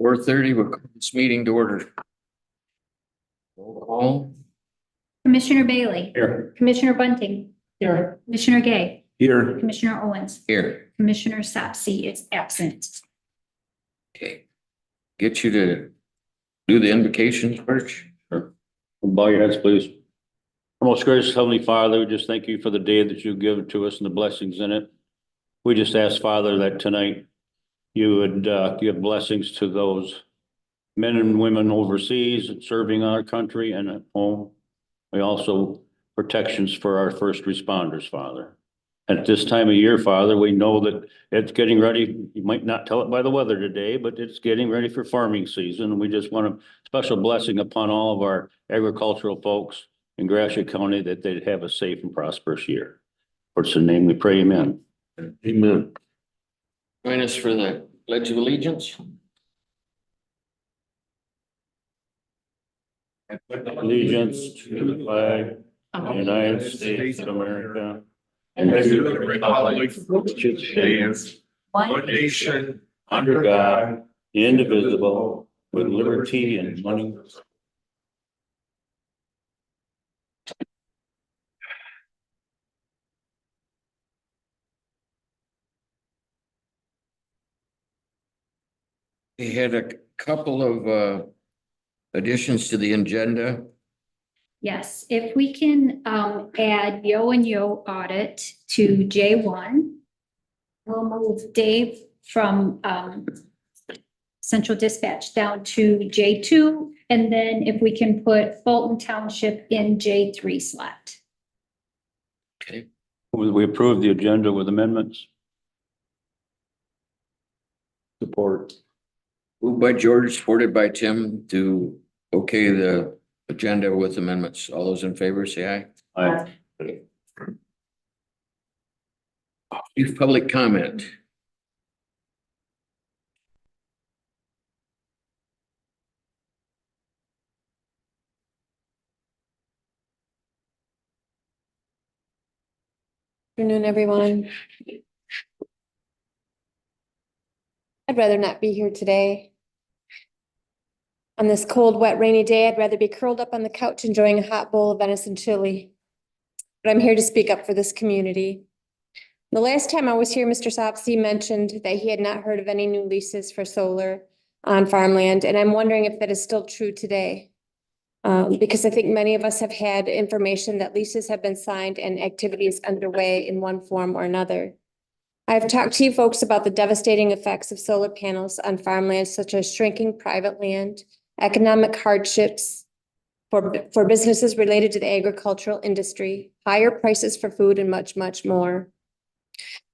4:30, we'll call this meeting to order. Roll call. Commissioner Bailey. Here. Commissioner Bunting. Here. Commissioner Gay. Here. Commissioner Owens. Here. Commissioner Sapsy is absent. Okay. Get you to do the invocations first. Sure. Bow your heads, please. Our most gracious Heavenly Father, we just thank you for the day that you've given to us and the blessings in it. We just ask, Father, that tonight you would give blessings to those men and women overseas serving our country and at home. We also protections for our first responders, Father. At this time of year, Father, we know that it's getting ready. You might not tell it by the weather today, but it's getting ready for farming season. And we just want a special blessing upon all of our agricultural folks in Gratiot County that they'd have a safe and prosperous year. For it's in the name we pray, amen. Amen. Join us for the Pledge of Allegiance. Allegiance to the flag of the United States of America and and to to the the republic which it stands, one nation, under God, indivisible, with liberty and money. We had a couple of additions to the agenda. Yes, if we can add Yo and Yo audit to J1. We'll move Dave from Central Dispatch down to J2. And then if we can put Fulton Township in J3 slot. Okay. We approve the agenda with amendments. Support. Moved by George, supported by Tim to okay the agenda with amendments. All those in favor, say aye. Aye. Brief public comment. Good afternoon, everyone. I'd rather not be here today. On this cold, wet, rainy day, I'd rather be curled up on the couch enjoying a hot bowl of venison chili. But I'm here to speak up for this community. The last time I was here, Mr. Sopsey mentioned that he had not heard of any new leases for solar on farmland, and I'm wondering if that is still true today. Because I think many of us have had information that leases have been signed and activities underway in one form or another. I've talked to you folks about the devastating effects of solar panels on farmland, such as shrinking private land, economic hardships for businesses related to the agricultural industry, higher prices for food, and much, much more.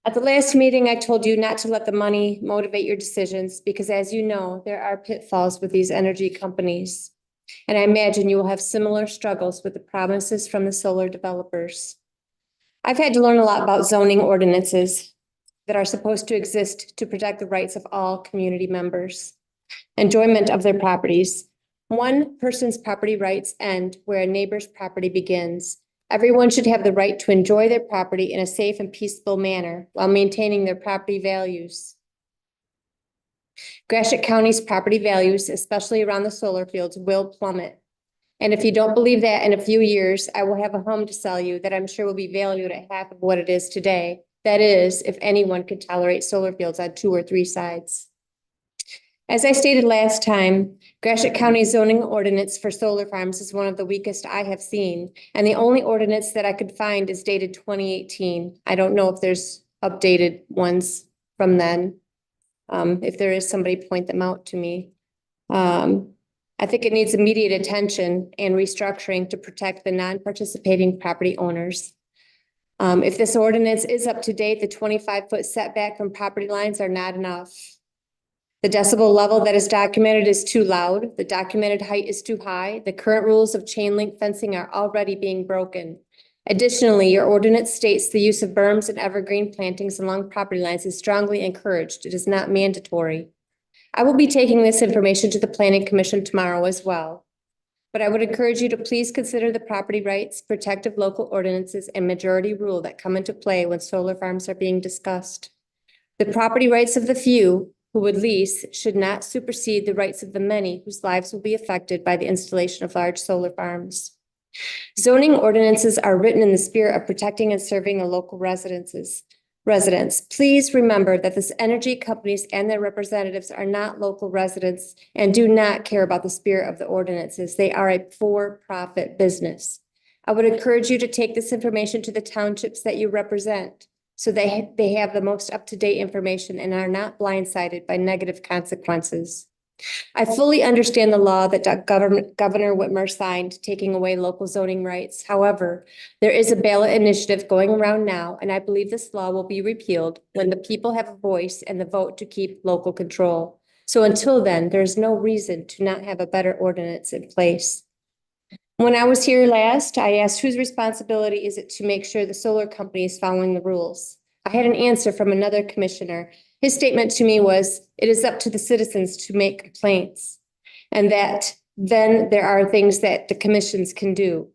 At the last meeting, I told you not to let the money motivate your decisions because, as you know, there are pitfalls with these energy companies. And I imagine you will have similar struggles with the promises from the solar developers. I've had to learn a lot about zoning ordinances that are supposed to exist to protect the rights of all community members. Enjoyment of their properties. One person's property rights end where a neighbor's property begins. Everyone should have the right to enjoy their property in a safe and peaceful manner while maintaining their property values. Gratiot County's property values, especially around the solar fields, will plummet. And if you don't believe that, in a few years, I will have a home to sell you that I'm sure will be valued at half of what it is today. That is, if anyone could tolerate solar fields on 2 or 3 sides. As I stated last time, Gratiot County zoning ordinance for solar farms is one of the weakest I have seen. And the only ordinance that I could find is dated 2018. I don't know if there's updated ones from then. If there is, somebody point them out to me. I think it needs immediate attention and restructuring to protect the non-participating property owners. If this ordinance is up to date, the 25-foot setback from property lines are not enough. The decibel level that is documented is too loud. The documented height is too high. The current rules of chain link fencing are already being broken. Additionally, your ordinance states the use of berms and evergreen plantings along property lines is strongly encouraged. It is not mandatory. I will be taking this information to the Planning Commission tomorrow as well. But I would encourage you to please consider the property rights, protective local ordinances, and majority rule that come into play when solar farms are being discussed. The property rights of the few who would lease should not supersede the rights of the many whose lives will be affected by the installation of large solar farms. Zoning ordinances are written in the spirit of protecting and serving the local residents. Please remember that the energy companies and their representatives are not local residents and do not care about the spirit of the ordinances. They are a for-profit business. I would encourage you to take this information to the townships that you represent so they have the most up-to-date information and are not blindsided by negative consequences. I fully understand the law that Governor Whitmer signed taking away local zoning rights. However, there is a ballot initiative going around now, and I believe this law will be repealed when the people have a voice and the vote to keep local control. So until then, there's no reason to not have a better ordinance in place. When I was here last, I asked whose responsibility is it to make sure the solar company is following the rules. I had an answer from another commissioner. His statement to me was, it is up to the citizens to make complaints. And that then there are things that the commissions can do.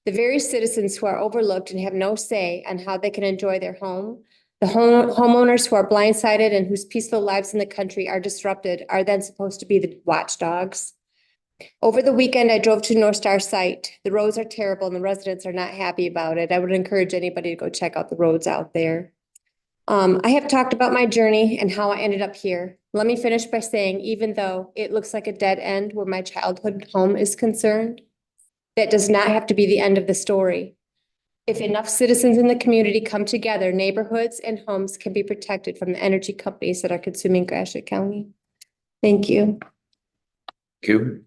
The very citizens who are overlooked and have no say on how they can enjoy their home, the homeowners who are blindsided and whose peaceful lives in the country are disrupted are then supposed to be the watchdogs. Over the weekend, I drove to North Star site. The roads are terrible and the residents are not happy about it. I would encourage anybody to go check out the roads out there. I have talked about my journey and how I ended up here. Let me finish by saying, even though it looks like a dead end where my childhood home is concerned, that does not have to be the end of the story. If enough citizens in the community come together, neighborhoods and homes can be protected from the energy companies that are consuming Gratiot County. Thank you. Thank you.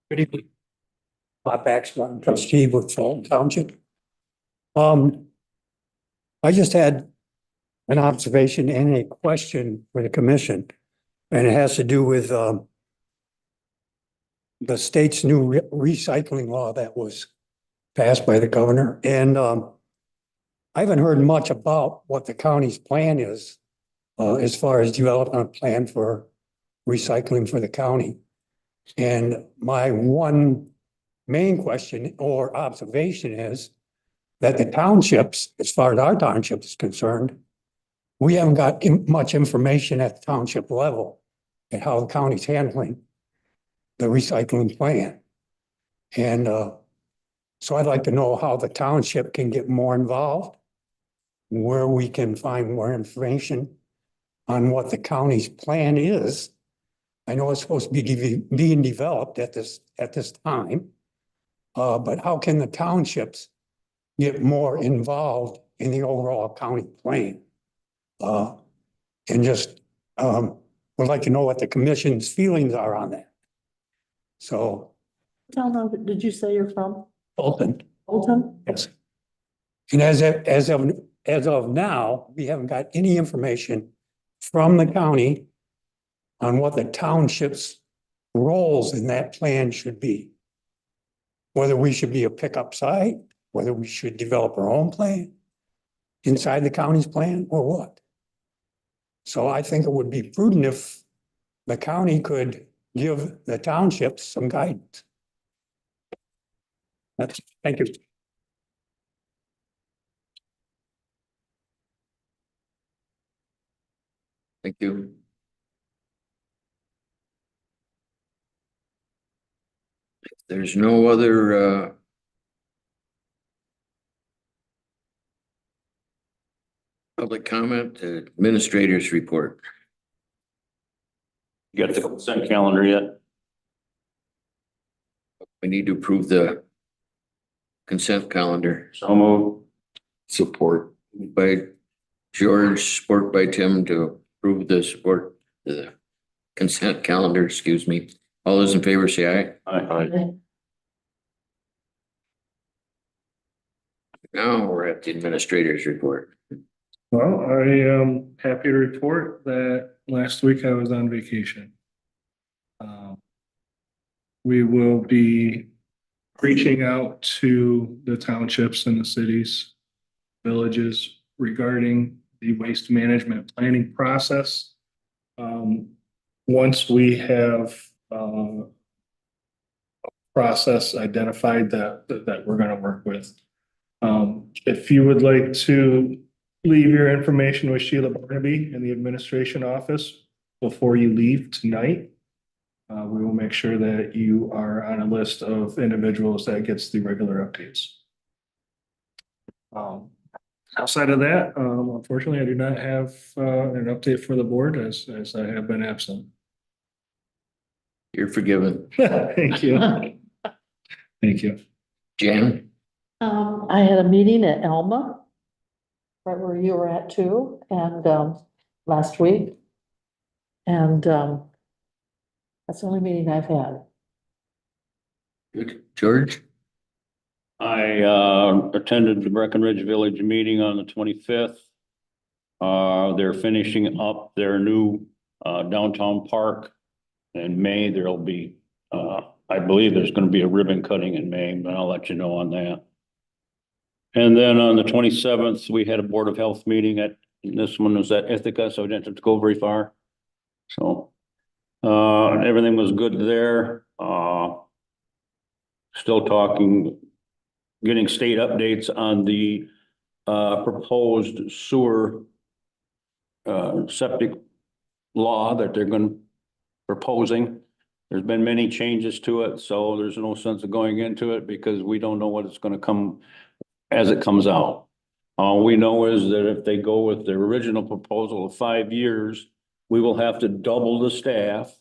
Good evening. Bob Baxter, trustee with Fulton Township. I just had an observation and a question for the commission, and it has to do with the state's new recycling law that was passed by the governor. And I haven't heard much about what the county's plan is as far as developing a plan for recycling for the county. And my one main question or observation is that the townships, as far as our township is concerned, we haven't got much information at the township level and how the county's handling the recycling plan. And so I'd like to know how the township can get more involved, where we can find more information on what the county's plan is. I know it's supposed to be being developed at this time, but how can the townships get more involved in the overall county plan? And just would like to know what the commission's feelings are on that. So, Town, did you say you're from Fulton, Fulton? yes. And as of now, we haven't got any information from the county on what the township's roles in that plan should be. Whether we should be a pickup site, whether we should develop our own plan inside the county's plan or what. So I think it would be prudent if the county could give the townships some guidance. Thank you. Thank you. If there's no other public comment, administrators report. You got the consent calendar yet? We need to approve the consent calendar. So move. Support by George, support by Tim to approve the consent calendar, excuse me. All those in favor say aye. Aye. Now we're at the administrators report. Well, I am happy to report that last week I was on vacation. We will be reaching out to the townships and the cities, villages regarding the waste management planning process. Once we have process identified that we're gonna work with. If you would like to leave your information with Sheila Barnaby in the administration office before you leave tonight, we will make sure that you are on a list of individuals that gets the regular updates. Outside of that, unfortunately, I do not have an update for the board as I have been absent. You're forgiven. Thank you. Thank you. Jan? I had a meeting at Elma, right where you were at too, and, last week. And, that's the only meeting I've had. Good. George? I attended the Breckenridge Village meeting on the 25th. They're finishing up their new downtown park. In May, there'll be, I believe there's gonna be a ribbon cutting in May, but I'll let you know on that. And then on the 27th, we had a Board of Health meeting this one was at Ithaca, so I didn't have to go very far. So, everything was good there. Still talking, getting state updates on the proposed sewer septic law that they're proposing. There's been many changes to it, so there's no sense of going into it because we don't know what it's gonna come as it comes out. All we know is that if they go with the original proposal of 5 years, we will have to double the staff.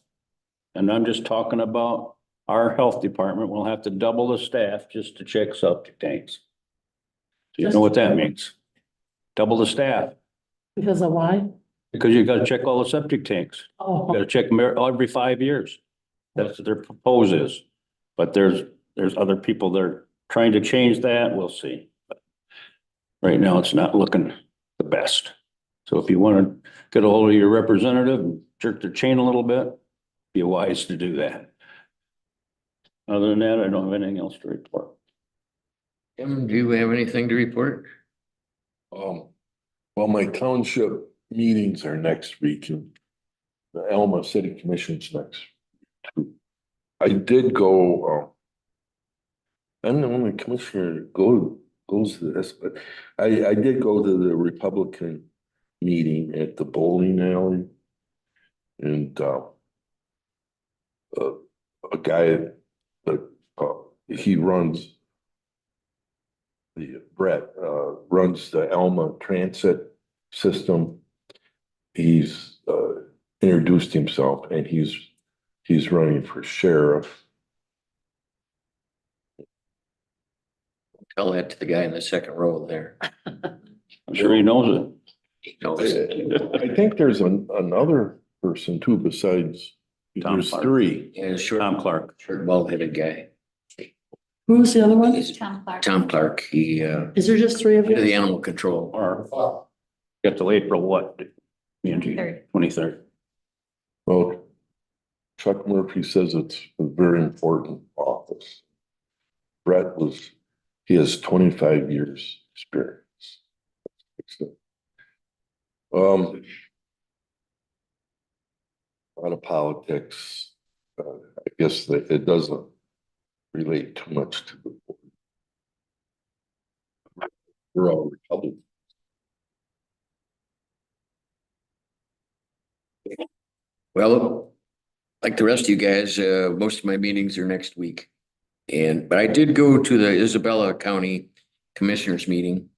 And I'm just talking about our health department will have to double the staff just to check septic tanks. Do you know what that means? Double the staff, Because of why? because you gotta check all the septic tanks. You Oh, gotta check them every 5 years. That's what their propose is. But there's other people that are trying to change that. We'll see. But right now, it's not looking the best. So if you want to get a hold of your representative and jerk their chain a little bit, be wise to do that. Other than that, I don't have anything else to report. Tim, do you have anything to report? Well, my township meetings are next week and the Alma City Commission's next. I did go, I'm the only commissioner goes to this, but I did go to the Republican meeting at the bowling alley. And a guy that he runs Brett runs the Alma transit system. He's introduced himself and he's running for sheriff. Tell that to the guy in the second row there. I'm sure he knows it. He knows. I think there's another person too besides, Tom there's Clark. three. Yeah, short, Tom Clark. short bald-headed guy. who's the other one? It's Tom Clark. Tom Clark, he, Is there just three of the you? animal control. Or get till April what? 23rd. Well, Chuck Murphy says it's a very important office. Brett he has 25 years experience. A lot of politics. I guess that it doesn't relate too much to the board. We're all Republicans. Well, like the rest of you guys, most of my meetings are next week. But I did go to the Isabella County Commissioners meeting.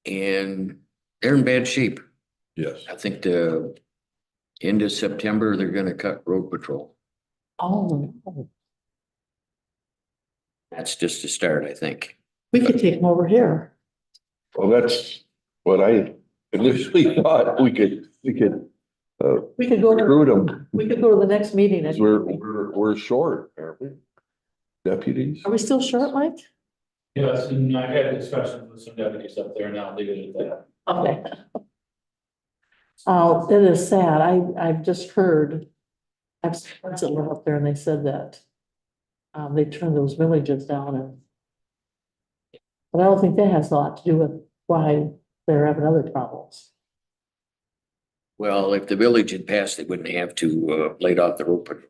And they're in bad shape. Yes. I think the end of September, they're gonna cut road patrol. Oh, That's just a start, I think. we could take them over here. Well, that's what I initially thought we could We could go recruit to, them. we could go to the next meeting. Because we're short, aren't we? Deputies? Are we still short, Mike? Yes, and I had discussions with some deputies up there, and I'll leave it at that. Okay. It is sad. I've just heard, I've friends that live up there and they said that they turned those villages down and but I don't think that has a lot to do with why they're having other problems. Well, if the village had passed, they wouldn't have to laid off the road patrol.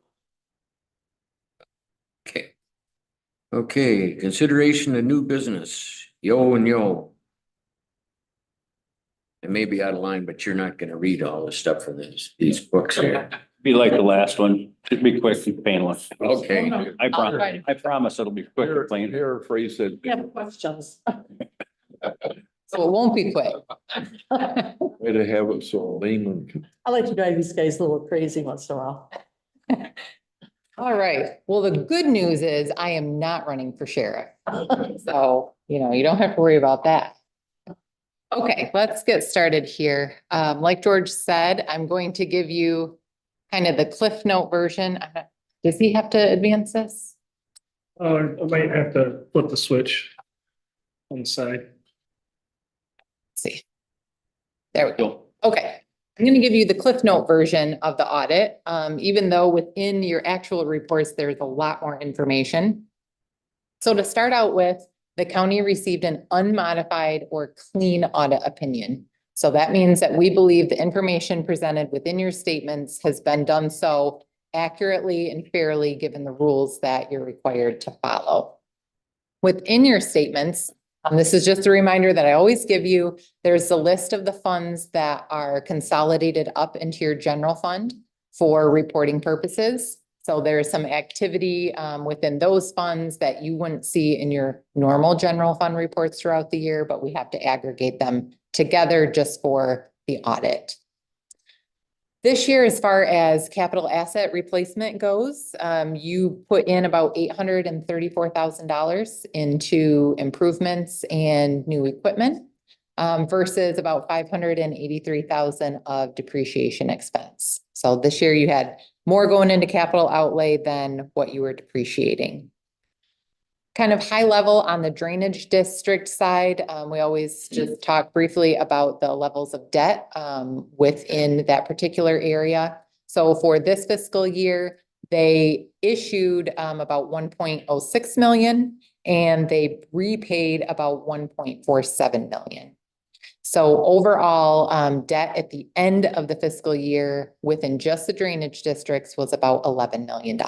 Okay, consideration of new business, yo and yo. It may be out of line, but you're not gonna read all the stuff from these books here. Be like the last one, should be quick and painless. Okay, I promise it'll be quick and plain. Paraphrase it. We have questions. So it won't be quick. Way to have it so layman can. I like to drive these guys a little crazy once in a while. All right. Well, the good news is I am not running for sheriff. So, you don't have to worry about that. Okay, let's get started here. Like George said, I'm going to give you kind of the Cliff Note version. Does he have to advance this? I might have to flip the switch on the side. Let's see. There we go. Okay. I'm going to give you the Cliff Note version of the audit, even though within your actual reports, there's a lot more information. So to start out with, the county received an unmodified or clean audit opinion. So that means that we believe the information presented within your statements has been done so accurately and fairly given the rules that you're required to follow. Within your statements, this is just a reminder that I always give you, there's a list of the funds that are consolidated up into your general fund for reporting purposes. So there's some activity within those funds that you wouldn't see in your normal general fund reports throughout the year, but we have to aggregate them together just for the audit. This year, as far as capital asset replacement goes, you put in about $834,000 into improvements and new equipment versus about $583,000 of depreciation expense. So this year you had more going into capital outlay than what you were depreciating. Kind of high level on the drainage district side, we always just talk briefly about the levels of debt within that particular area. So for this fiscal year, they issued about 1.06 million and they repaid about 1.47 million. So overall, debt at the end of the fiscal year within just the drainage districts was about $11 million.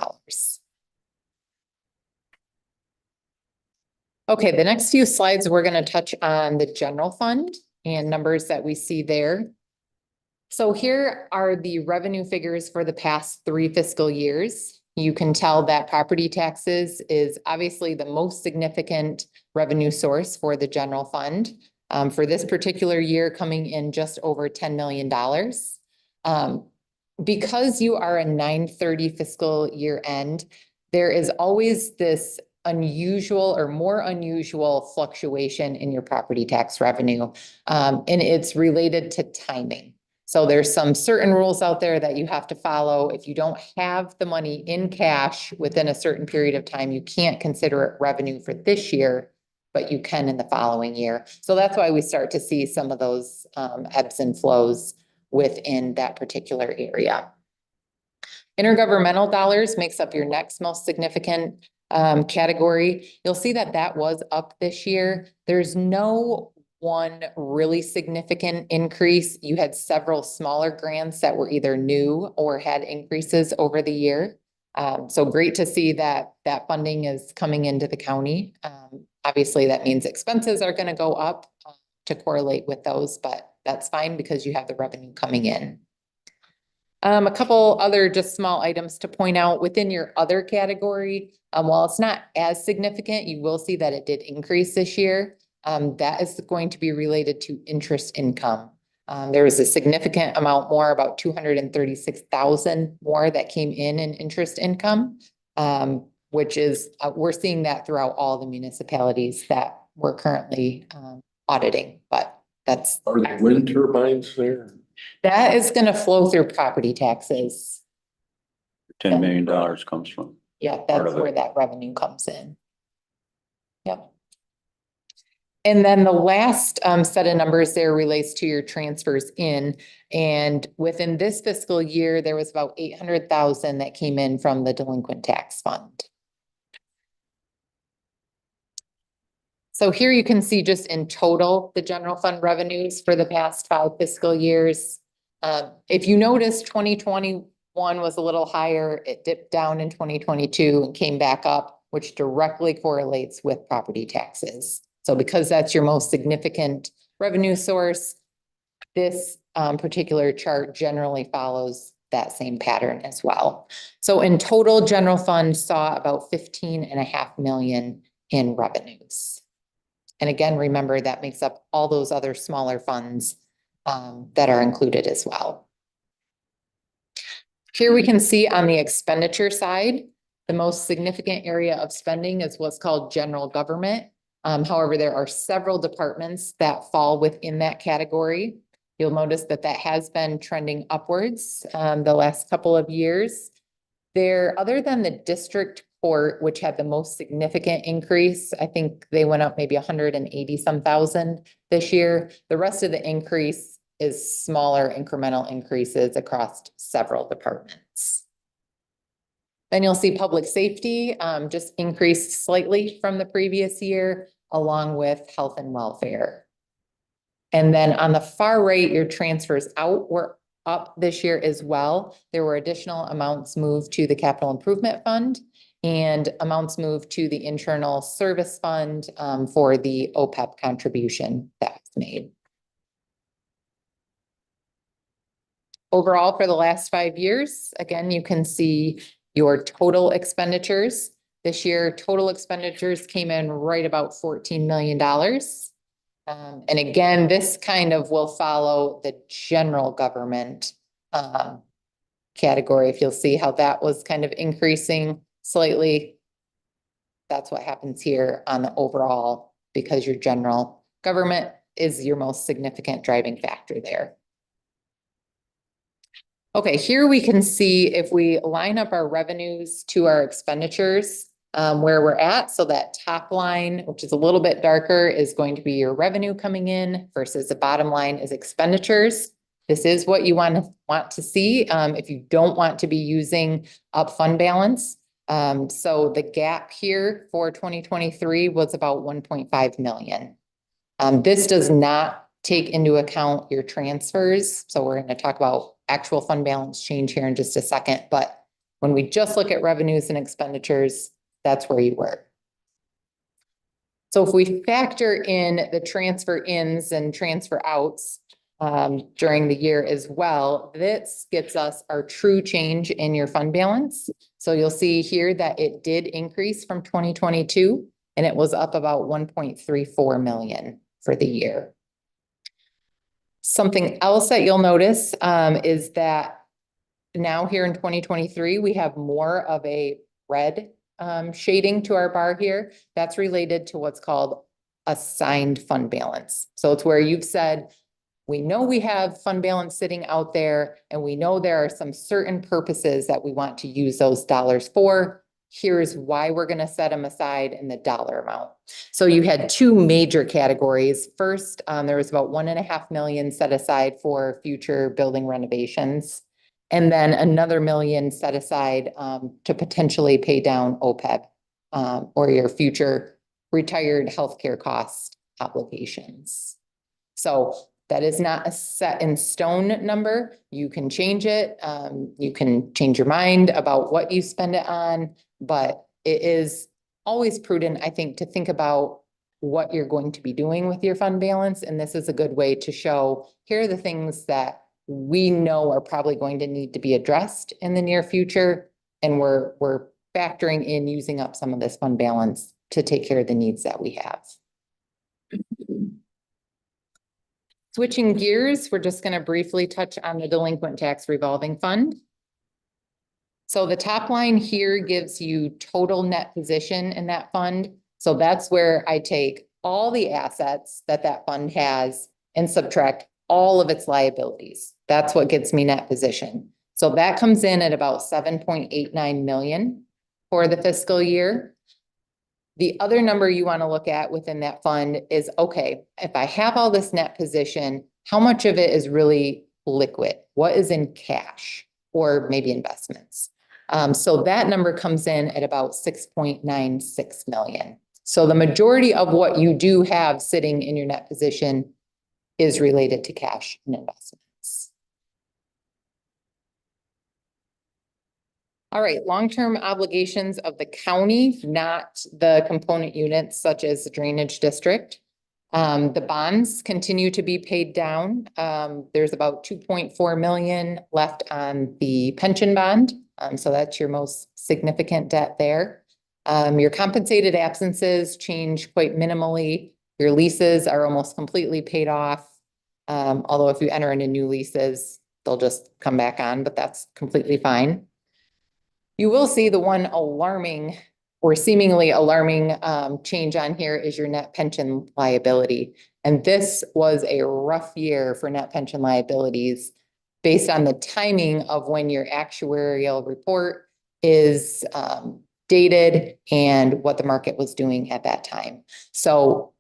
Okay, the next few slides, we're going to touch on the general fund and numbers that we see there. So here are the revenue figures for the past 3 fiscal years. You can tell that property taxes is obviously the most significant revenue source for the general fund. For this particular year, coming in just over $10 million. Because you are a 9/30 fiscal year end, there is always this unusual or more unusual fluctuation in your property tax revenue. And it's related to timing. So there's some certain rules out there that you have to follow. If you don't have the money in cash within a certain period of time, you can't consider it revenue for this year, but you can in the following year. So that's why we start to see some of those ebbs and flows within that particular area. Intergovernmental dollars makes up your next most significant category. You'll see that that was up this year. There's no one really significant increase. You had several smaller grants that were either new or had increases over the year. So great to see that that funding is coming into the county. Obviously, that means expenses are going to go up to correlate with those, but that's fine because you have the revenue coming in. A couple other just small items to point out within your other category. While it's not as significant, you will see that it did increase this year. That is going to be related to interest income. There was a significant amount more, about 236,000 more that came in interest income, which is, we're seeing that throughout all the municipalities that we're currently auditing, but that's. Are the wind turbines there? That is going to flow through property taxes. $10 million comes from. Yeah, Part that's of it. where that revenue comes in. Yep. And then the last set of numbers there relates to your transfers in. And within this fiscal year, there was about 800,000 that came in from the delinquent tax fund. So here you can see just in total, the general fund revenues for the past 5 fiscal years. If you notice, 2021 was a little higher. It dipped down in 2022 and came back up. which directly correlates with property taxes. So because that's your most significant revenue source, this particular chart generally follows that same pattern as well. So in total, general fund saw about 15.5 million in revenues. And again, remember that makes up all those other smaller funds that are included as well. Here we can see on the expenditure side, the most significant area of spending is what's called general government. However, there are several departments that fall within that category. You'll notice that that has been trending upwards the last couple of years. There, other than the district court, which had the most significant increase, I think they went up maybe 180 some thousand this year. The rest of the increase is smaller incremental increases across several departments. Then you'll see public safety just increased slightly from the previous year, along with health and welfare. And then on the far right, your transfers out were up this year as well. There were additional amounts moved to the capital improvement fund and amounts moved to the internal service fund for the OPEB contribution that was made. Overall, for the last 5 years, again, you can see your total expenditures. This year, total expenditures came in right about $14 million. And again, this kind of will follow the general government category. If you'll see how that was kind of increasing slightly, that's what happens here on the overall, because your general government is your most significant driving factor there. Okay, here we can see if we line up our revenues to our expenditures, where we're at. So that top line, which is a little bit darker, is going to be your revenue coming in versus the bottom line is expenditures. This is what you want to see if you don't want to be using up fund balance. So the gap here for 2023 was about 1.5 million. This does not take into account your transfers. So we're going to talk about actual fund balance change here in just a second. But when we just look at revenues and expenditures, that's where you were. So if we factor in the transfer ins and transfer outs during the year as well, this gets us our true change in your fund balance. So you'll see here that it did increase from 2022 and it was up about 1.34 million for the year. Something else that you'll notice is that now here in 2023, we have more of a red shading to our bar here. That's related to what's called assigned fund balance. So it's where you've said, we know we have fund balance sitting out there and we know there are some certain purposes that we want to use those dollars for. Here's why we're going to set them aside in the dollar amount. So you had two major categories. First, there was about 1.5 million set aside for future building renovations. And then another million set aside to potentially pay down OPEB or your future retired healthcare cost obligations. So that is not a set in stone number. You can change it. You can change your mind about what you spend it on, but it is always prudent, I think, to think about what you're going to be doing with your fund balance. And this is a good way to show, here are the things that we know are probably going to need to be addressed in the near future. And we're factoring in using up some of this fund balance to take care of the needs that we have. Switching gears, we're just going to briefly touch on the delinquent tax revolving fund. So the top line here gives you total net position in that fund. So that's where I take all the assets that that fund has and subtract all of its liabilities. That's what gets me net position. So that comes in at about 7.89 million for the fiscal year. The other number you want to look at within that fund is, okay, if I have all this net position, how much of it is really liquid? What is in cash or maybe investments? So that number comes in at about 6.96 million. So the majority of what you do have sitting in your net position is related to cash and investments. All right, long-term obligations of the county, not the component units such as the drainage district. The bonds continue to be paid down. There's about 2.4 million left on the pension bond. So that's your most significant debt there. Your compensated absences change quite minimally. Your leases are almost completely paid off. Although if you enter into new leases, they'll just come back on, but that's completely fine. You will see the one alarming or seemingly alarming change on here is your net pension liability. And this was a rough year for net pension liabilities based on the timing of when your actuarial report is dated and what the market was doing at that time. So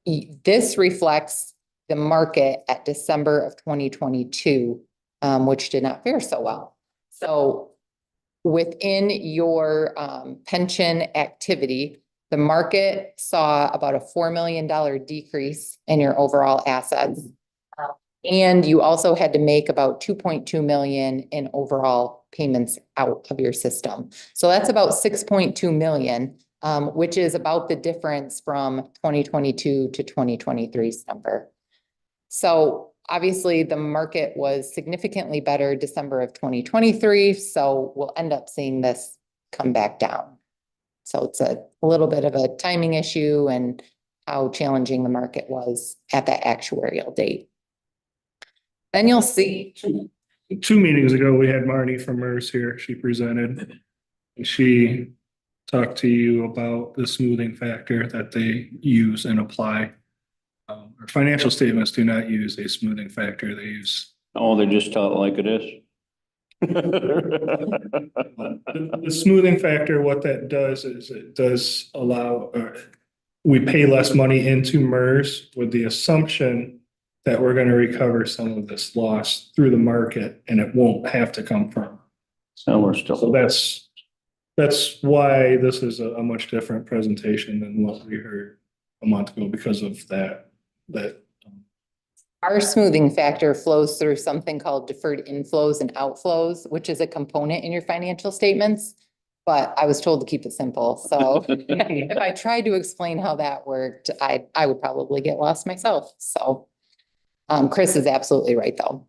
this reflects the market at December of 2022, which did not fare so well. So within your pension activity, the market saw about a $4 million decrease in your overall assets. And you also had to make about 2.2 million in overall payments out of your system. So that's about 6.2 million, which is about the difference from 2022 to 2023's number. So obviously the market was significantly better December of 2023. So we'll end up seeing this come back down. So it's a little bit of a timing issue and how challenging the market was at that actuarial date. Then you'll see. 2 meetings ago, we had Marnie from MERS here. She presented. And she talked to you about the smoothing factor that they use and apply. Our financial statements do not use a smoothing factor. They use. Oh, they just tell it like it is. The smoothing factor, what that does is it does allow, we pay less money into MERS with the assumption that we're going to recover some of this loss through the market and it won't have to come from. So we're still. So that's why this is a much different presentation than what we heard a month ago because of that. Our smoothing factor flows through something called deferred inflows and outflows, which is a component in your financial statements. But I was told to keep it simple. So if I tried to explain how that worked, I would probably get lost myself. So Chris is absolutely right, though.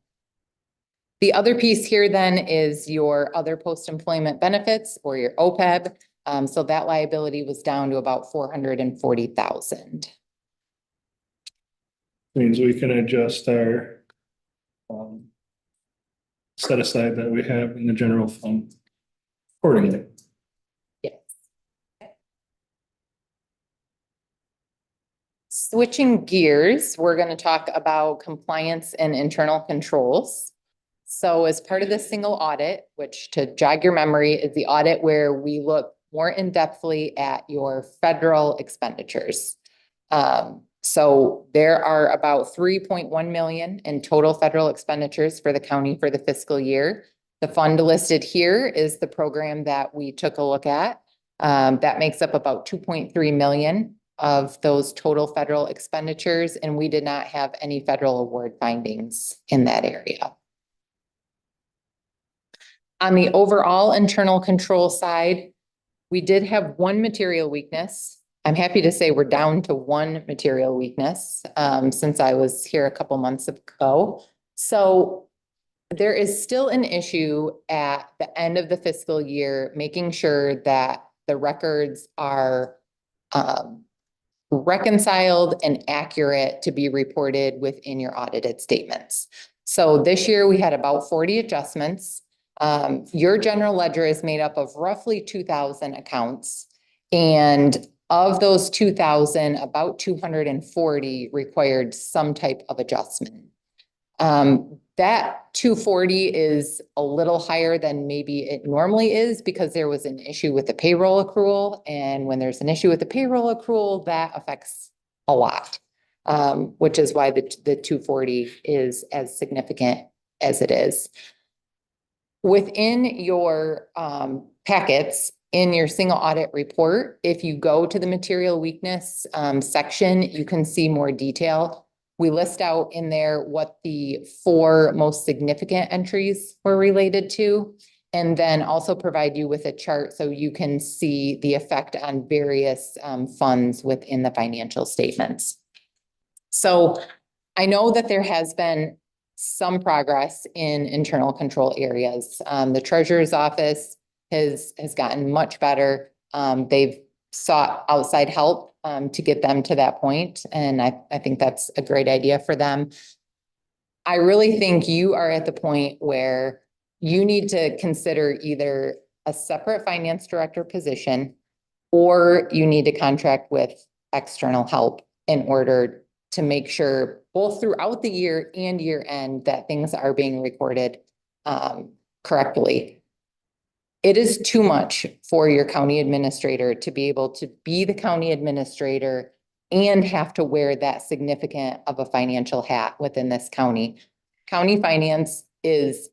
The other piece here then is your other post-employment benefits or your OPEB. So that liability was down to about 440,000. Means we can adjust our set aside that we have in the general fund accordingly. Yes. Switching gears, we're going to talk about compliance and internal controls. So as part of the single audit, which to jog your memory is the audit where we look more in-depthly at your federal expenditures. So there are about 3.1 million in total federal expenditures for the county for the fiscal year. The fund listed here is the program that we took a look at. That makes up about 2.3 million of those total federal expenditures, and we did not have any federal award findings in that area. On the overall internal control side, we did have one material weakness. I'm happy to say we're down to one material weakness since I was here a couple months ago. So there is still an issue at the end of the fiscal year, making sure that the records are reconciled and accurate to be reported within your audited statements. So this year we had about 40 adjustments. Your general ledger is made up of roughly 2,000 accounts, and of those 2,000, about 240 required some type of adjustment. That 240 is a little higher than maybe it normally is because there was an issue with the payroll accrual. And when there's an issue with the payroll accrual, that affects a lot, which is why the 240 is as significant as it is. Within your packets, in your single audit report, if you go to the material weakness section, you can see more detail. We list out in there what the 4 most significant entries were related to. And then also provide you with a chart so you can see the effect on various funds within the financial statements. So I know that there has been some progress in internal control areas. The treasurer's office has gotten much better. They've sought outside help to get them to that point, and I think that's a great idea for them. I really think you are at the point where you need to consider either a separate finance director position, or you need to contract with external help in order to make sure both throughout the year and year end that things are being recorded correctly. It is too much for your county administrator to be able to be the county administrator and have to wear that significant of a financial hat within this county. County finance is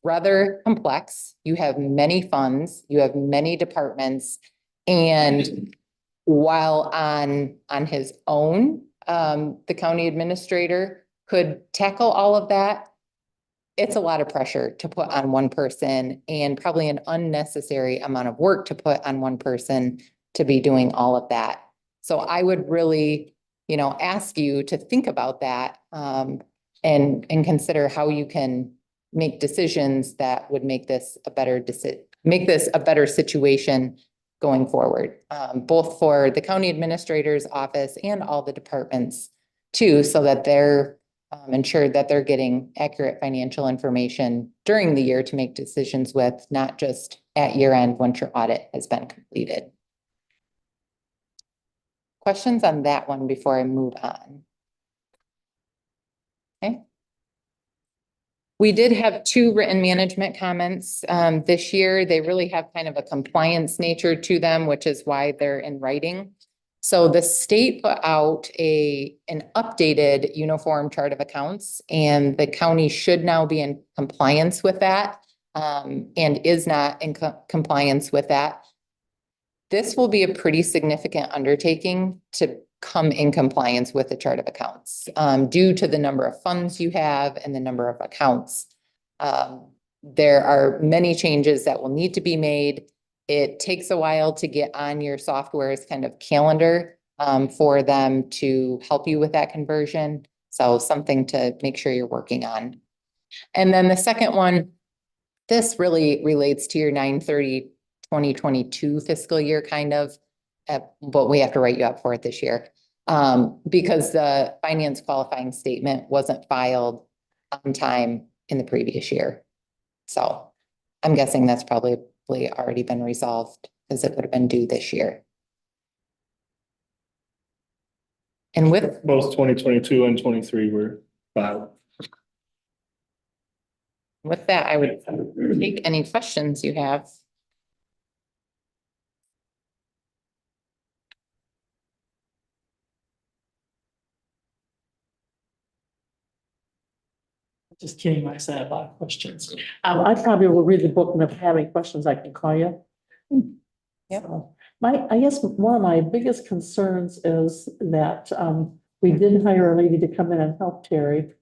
rather complex. You have many funds, you have many departments, and while on his own, the county administrator could tackle all of that, it's a lot of pressure to put on one person and probably an unnecessary amount of work to put on one person to be doing all of that. So I would really, ask you to think about that, and consider how you can make decisions that would make this a better situation going forward, both for the county administrator's office and all the departments too, so that they're ensured that they're getting accurate financial information during the year to make decisions with, not just at year end once your audit has been completed. Questions on that one before I move on? Okay. We did have 2 written management comments this year. They really have kind of a compliance nature to them, which is why they're in writing. So the state put out an updated uniform chart of accounts, and the county should now be in compliance with that, and is not in compliance with that. This will be a pretty significant undertaking to come in compliance with the chart of accounts, due to the number of funds you have and the number of accounts. There are many changes that will need to be made. It takes a while to get on your software's kind of calendar, for them to help you with that conversion. So something to make sure you're working on. And then the second one, this really relates to your 9/30/2022 fiscal year kind of, but we have to write you up for it this year. Because the finance qualifying statement wasn't filed on time in the previous year. So I'm guessing that's probably already been resolved because it would have been due this year. And with Both 2022 and 23 were filed. that, I would take any questions you have. Just kidding, I said a lot of questions. I probably will read the book, and if I have any questions, I can call you. Yep. So, I guess one of my biggest concerns is that, we did hire a lady to come in and help Terry.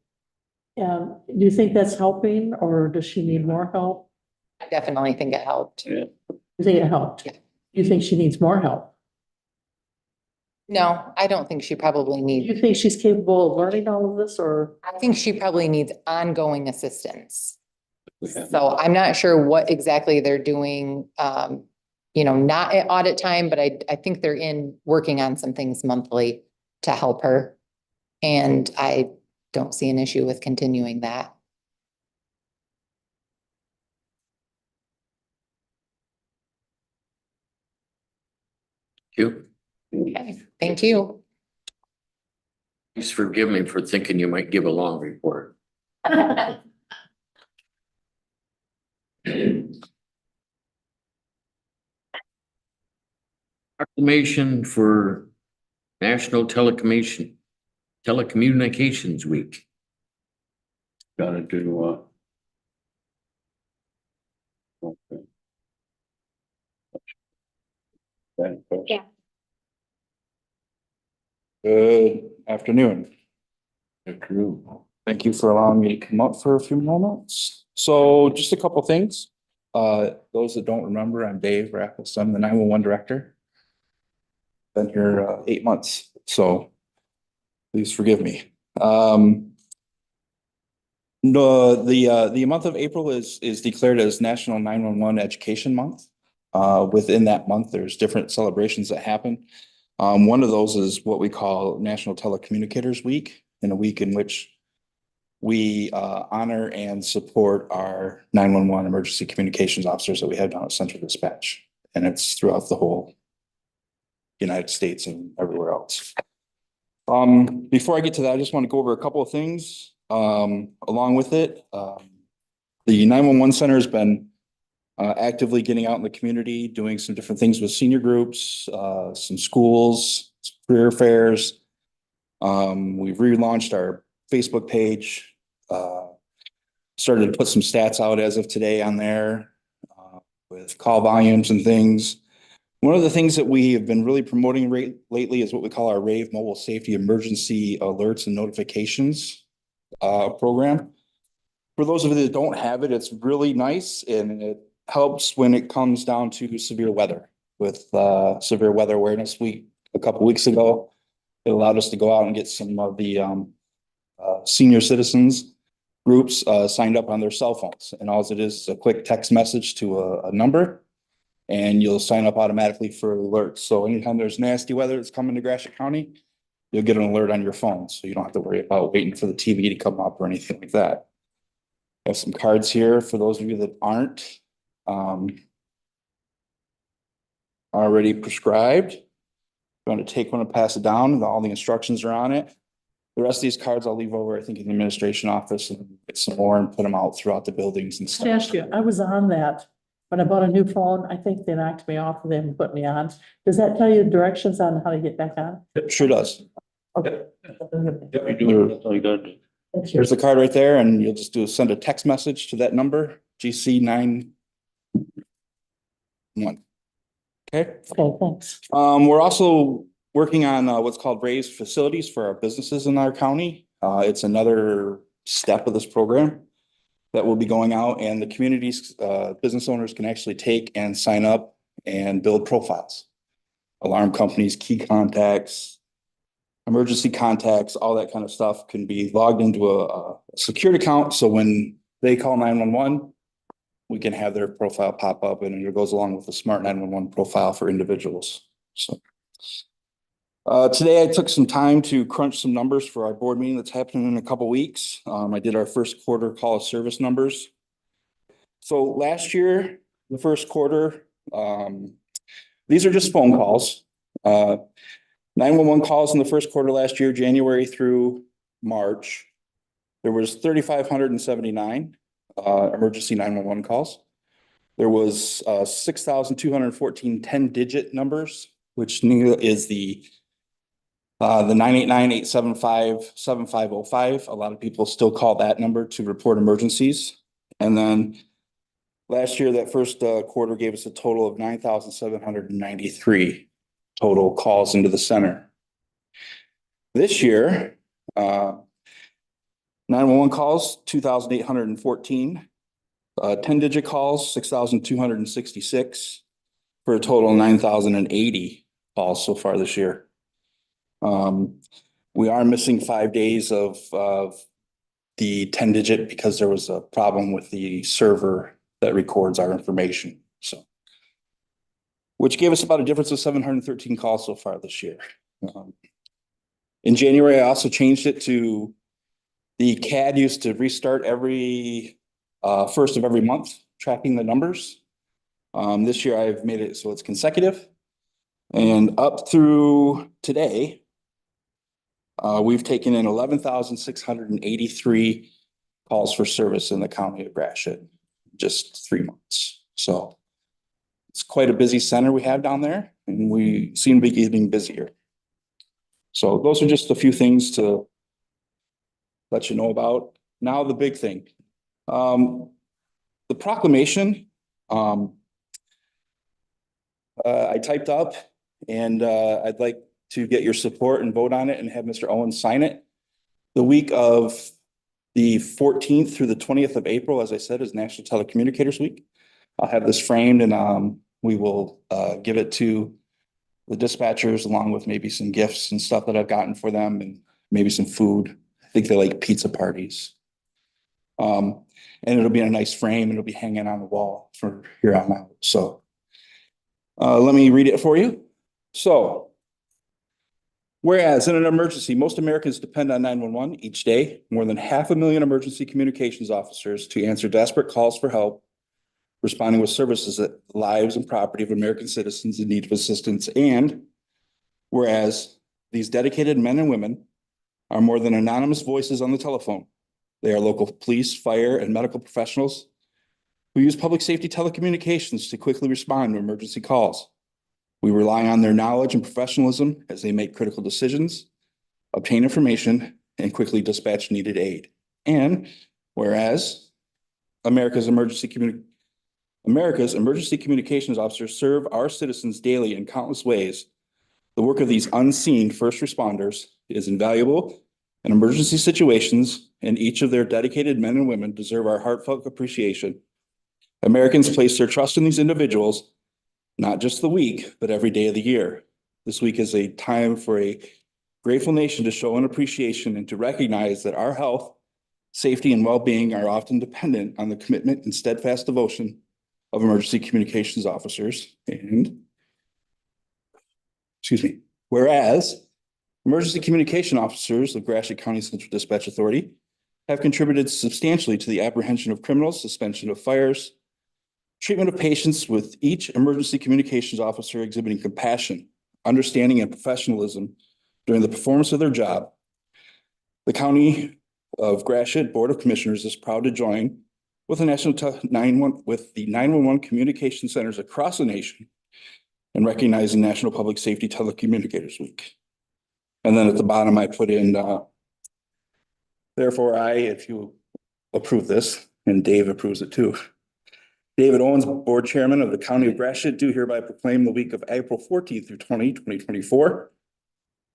Do you think that's helping, or does she need more help? I definitely think it helped. You think it helped? Yeah. You think she needs more help? No, I don't think she probably Do needs, you think she's capable of learning all of this, or? I think she probably needs ongoing assistance. So I'm not sure what exactly they're doing, not at audit time, but I think they're working on some things monthly to help her. And I don't see an issue with continuing that. You, Okay, thank you. please forgive me for thinking you might give a long report. Proclamation for National Telecommunications Week. Gotta do, okay. Yeah. Good afternoon. True. Thank you for allowing me to come up for a few moments. So just a couple things. Those that don't remember, I'm Dave Raffles. I'm the 911 director. Been here 8 months, so please forgive me. No, the month of April is declared as National 911 Education Month. Within that month, there's different celebrations that happen. One of those is what we call National Telecommunicators Week, in a week in which we honor and support our 911 emergency communications officers that we have down at Central Dispatch. And it's throughout the whole United States and everywhere else. Before I get to that, I just want to go over a couple of things along with it. The 911 Center has been actively getting out in the community, doing some different things with senior groups, some schools, some career fairs. We've relaunched our Facebook page, started to put some stats out as of today on there with call volumes and things. One of the things that we have been really promoting lately is what we call our RAVE Mobile Safety Emergency Alerts and Notifications program. For those of you that don't have it, it's really nice and it helps when it comes down to severe weather. With Severe Weather Awareness Week a couple weeks ago, it allowed us to go out and get some of the senior citizens groups signed up on their cell phones. And all it is a quick text message to a number, and you'll sign up automatically for alerts. So anytime there's nasty weather that's coming to Gratiot County, you'll get an alert on your phone. So you don't have to worry about waiting for the TV to come up or anything like that. I have some cards here for those of you that aren't already prescribed. I'm going to take one and pass it down. All the instructions are on it. The rest of these cards I'll leave over, I think, in the administration office and get some more and put them out throughout the buildings and To stuff. ask you, I was on that, when I bought a new phone, I think they knocked me off of them and put me on. Does that tell you directions on how to get back on? It sure does. Okay. Yep, you do it. That's all you gotta do. Thank you. Here's the card right there, and you'll just send a text message to that number, GC91. Okay. Okay, thanks. We're also working on what's called raised facilities for our businesses in our county. It's another step of this program that will be going out, and the community's business owners can actually take and sign up and build profiles. Alarm companies, key contacts, emergency contacts, all that kind of stuff can be logged into a secured account. So when they call 911, we can have their profile pop up, and it goes along with the smart 911 profile for individuals. So today I took some time to crunch some numbers for our board meeting that's happening in a couple weeks. I did our first quarter call of service numbers. So last year, the first quarter, these are just phone calls. 911 calls in the first quarter last year, January through March. There was 3,579 emergency 911 calls. There was 6,214 10-digit numbers, which is the 989-875-7505. A lot of people still call that number to report emergencies. And then last year, that first quarter gave us a total of 9,793 total calls into the center. This year, 911 calls, 2,814. 10-digit calls, 6,266, for a total of 9,080 calls so far this year. We are missing 5 days of the 10-digit because there was a problem with the server that records our information. So, which gave us about a difference of 713 calls so far this year. In January, I also changed it to the CAD used to restart every first of every month, tracking the numbers. This year I've made it so it's consecutive. And up through today, we've taken in 11,683 calls for service in the county of Gratiot, just 3 months. So it's quite a busy center we have down there, and we seem to be getting busier. So those are just a few things to let you know about. Now the big thing. The proclamation, I typed up, and I'd like to get your support and vote on it and have Mr. Owens sign it. The week of the 14th through the 20th of April, as I said, is National Telecommunicators Week. I'll have this framed and we will give it to the dispatchers along with maybe some gifts and stuff that I've gotten for them and maybe some food. I think they like pizza parties. And it'll be in a nice frame and it'll be hanging on the wall from here on out. So let me read it for you. So whereas in an emergency, most Americans depend on 911 each day. More than 500,000 emergency communications officers to answer desperate calls for help, responding with services that lives and property of American citizens in need of assistance. And whereas these dedicated men and women are more than anonymous voices on the telephone. They are local police, fire, and medical professionals who use public safety telecommunications to quickly respond to emergency calls. We rely on their knowledge and professionalism as they make critical decisions, obtain information, and quickly dispatch needed aid. And whereas America's emergency communications officers serve our citizens daily in countless ways, the work of these unseen first responders is invaluable in emergency situations, and each of their dedicated men and women deserve our heartfelt appreciation. Americans place their trust in these individuals, not just the week, but every day of the year. This week is a time for a grateful nation to show an appreciation and to recognize that our health, safety, and well-being are often dependent on the commitment and steadfast devotion of emergency communications officers. And, whereas emergency communication officers of Gratiot County Central Dispatch Authority have contributed substantially to the apprehension of criminals, suspension of fires, treatment of patients, with each emergency communications officer exhibiting compassion, understanding, and professionalism during the performance of their job. The County of Gratiot Board of Commissioners is proud to join with the with the 911 communication centers across the nation in recognizing National Public Safety Telecommunicators Week. And then at the bottom, I put in, therefore I, if you approve this, and Dave approves it too, David Owens, Board Chairman of the County of Gratiot, do hereby proclaim the week of April 14th through 2024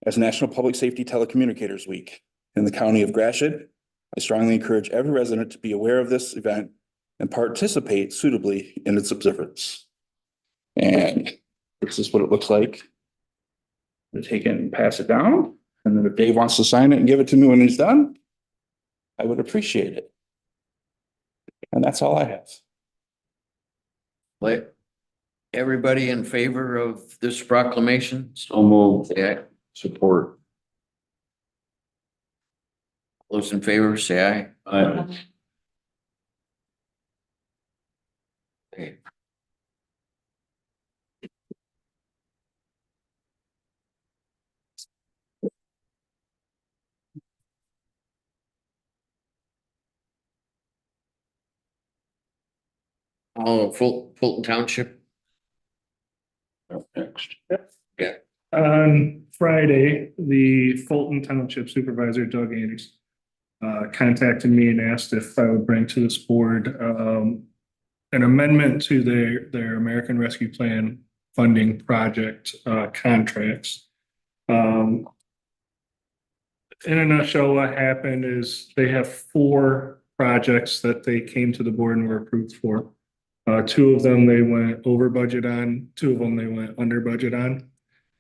as National Public Safety Telecommunicators Week. In the County of Gratiot, I strongly encourage every resident to be aware of this event and participate suitably in its observance. And this is what it looks like. I'm take it and pass it down. And then if Dave wants to sign it and give it to me when he's done, I would appreciate it. And that's all I have. Let everybody in favor of this proclamation? So moved. Yeah, Support. those in favor, say aye. Aye. Okay. Oh, Fulton Township. Next. On Friday, the Fulton Township Supervisor Doug Anderson contacted me and asked if I would bring to this board an amendment to their American Rescue Plan funding project contracts. In a nutshell, what happened is they have 4 projects that they came to the board and were approved for. 2 of them they went over budget on, 2 of them they went under budget on.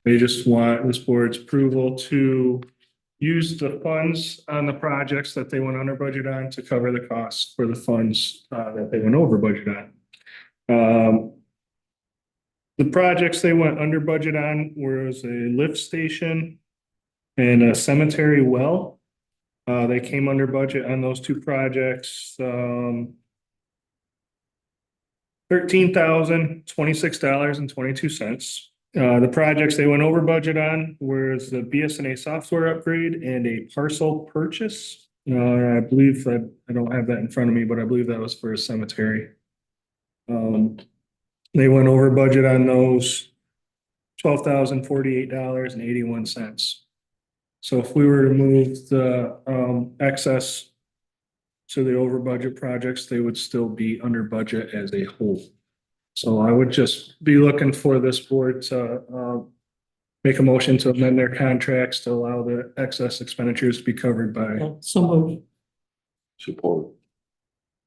They just want this board's approval to use the funds on the projects that they went under budget on to cover the costs for the funds that they went over budget on. The projects they went under budget on was a lift station and a cemetery well. They came under budget on those 2 projects. $13,026.22. The projects they went over budget on was the BSNA software upgrade and a parcel purchase. I believe that I don't have that in front of me, but I believe that was for a cemetery. They went over budget on those $12,048.81. So if we were to move the excess to the over budget projects, they would still be under budget as a whole. So I would just be looking for this board to make a motion to amend their contracts to allow the excess expenditures to be covered by. So moved. Support.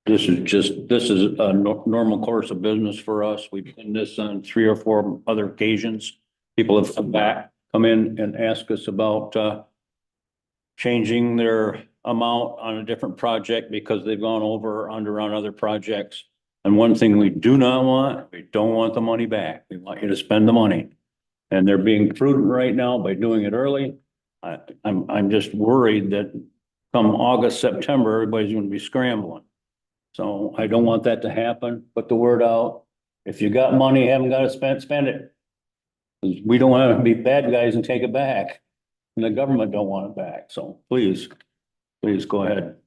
This is a normal course of business for us. We've done this on 3 or 4 other occasions. People have come in and ask us about, changing their amount on a different project because they've gone over or under on other projects. And one thing we do not want, we don't want the money back. We want you to spend the money. And they're being prudent right now by doing it early. I'm just worried that come August, September, everybody's gonna be scrambling. So I don't want that to happen. Put the word out. If you got money, haven't got to spend it. 'Cause we don't want to be bad guys and take it back. And the government don't want it back. So please go ahead.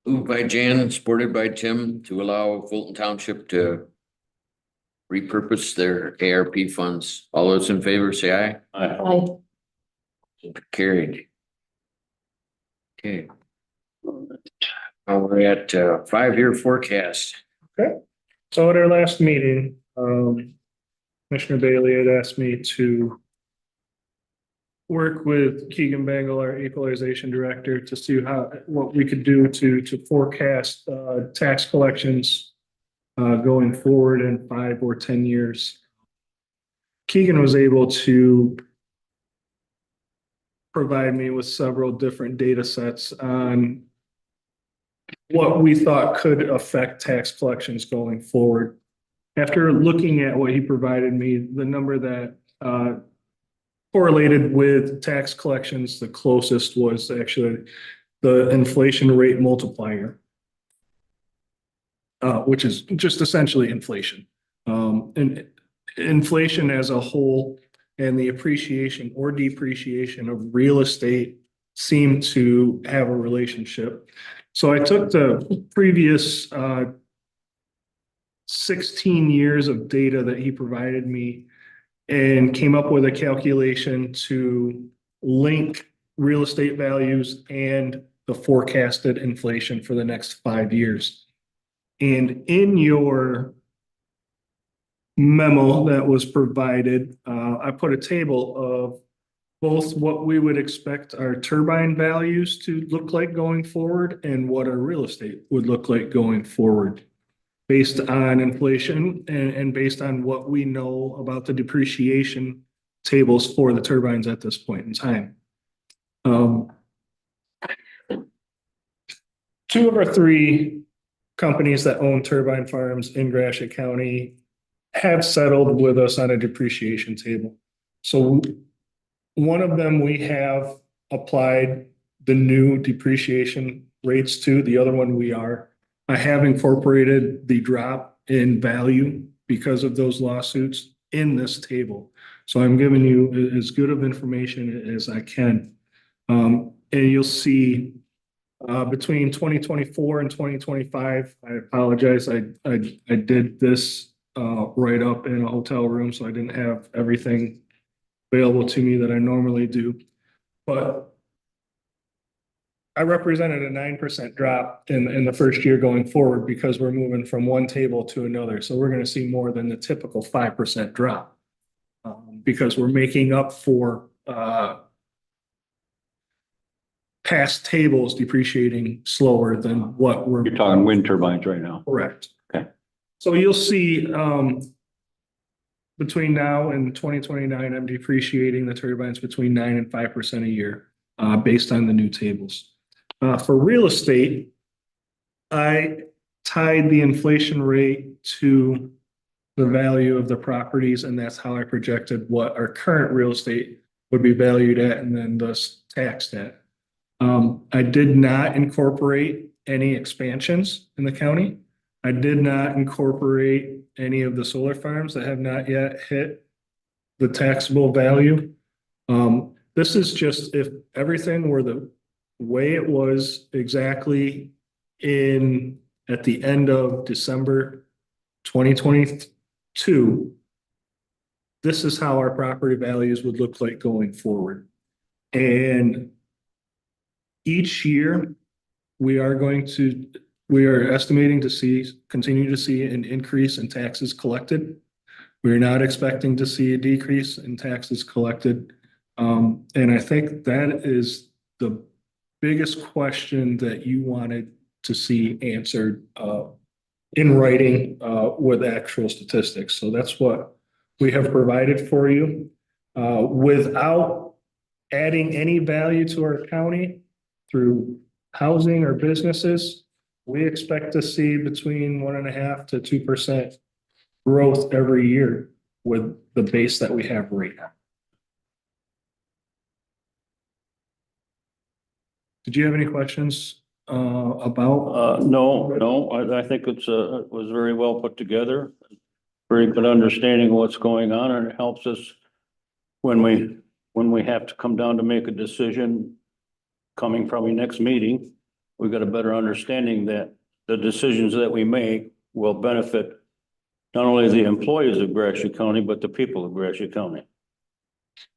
Moved by Jan, supported by Tim, to allow Fulton Township to repurpose their ARP funds. All those in favor, say aye. I, Carried. Okay. Now we're at 5-year forecast. So at our last meeting, Commissioner Bailey had asked me to work with Keegan Bangle, our equalization director, to see what we could do to forecast tax collections going forward in 5 or 10 years. Keegan was able to provide me with several different data sets on what we thought could affect tax collections going forward. After looking at what he provided me, the number that correlated with tax collections the closest was actually the inflation rate multiplier, which is just essentially inflation. And inflation as a whole and the appreciation or depreciation of real estate seem to have a relationship. So I took the previous 16 years of data that he provided me and came up with a calculation to link real estate values and the forecasted inflation for the next 5 years. And in your memo that was provided, I put a table of both what we would expect our turbine values to look like going forward and what our real estate would look like going forward based on inflation and based on what we know about the depreciation tables for the turbines at this point in time. 2 of our 3 companies that own turbine farms in Gratiot County have settled with us on a depreciation table. So one of them, we have applied the new depreciation rates to, the other one we are. I have incorporated the drop in value because of those lawsuits in this table. So I'm giving you as good of information as I can. And you'll see between 2024 and 2025, I apologize, I did this right up in a hotel room, so I didn't have everything available to me that I normally do. But I represented a 9% drop in the first year going forward because we're moving from one table to another. So we're going to see more than the typical 5% drop because we're making up for past tables depreciating slower than what we're. You're talking wind turbines right now. Correct. Okay. So you'll see between now and 2029, I'm depreciating the turbines between 9 and 5% a year based on the new tables. For real estate, I tied the inflation rate to the value of the properties, and that's how I projected what our current real estate would be valued at and then thus taxed at. I did not incorporate any expansions in the county. I did not incorporate any of the solar farms that have not yet hit the taxable value. This is just if everything were the way it was exactly at the end of December 2022, this is how our property values would look like going forward. And each year, we are estimating to continue to see an increase in taxes collected. We're not expecting to see a decrease in taxes collected. And I think that is the biggest question that you wanted to see answered, in writing, with actual statistics. So that's what we have provided for you, without adding any value to our county through housing or businesses. We expect to see between 1.5% to 2% growth every year with the base that we have right now. Did you have any questions about? No, I think it was very well put together. Very good understanding of what's going on, and it helps us when we have to come down to make a decision coming from your next meeting. We've got a better understanding that the decisions that we make will benefit not only the employees of Gratiot County, but the people of Gratiot County.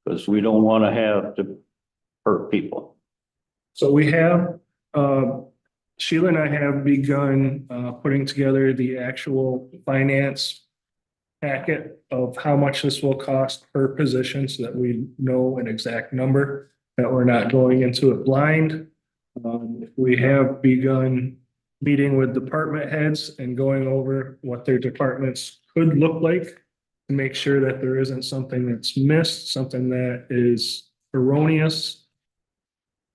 Because we don't want to have to hurt people. So we have, Sheila and I have begun putting together the actual finance packet of how much this will cost per position so that we know an exact number, that we're not going into it blind. We have begun meeting with department heads and going over what their departments could look like to make sure that there isn't something that's missed, something that is erroneous.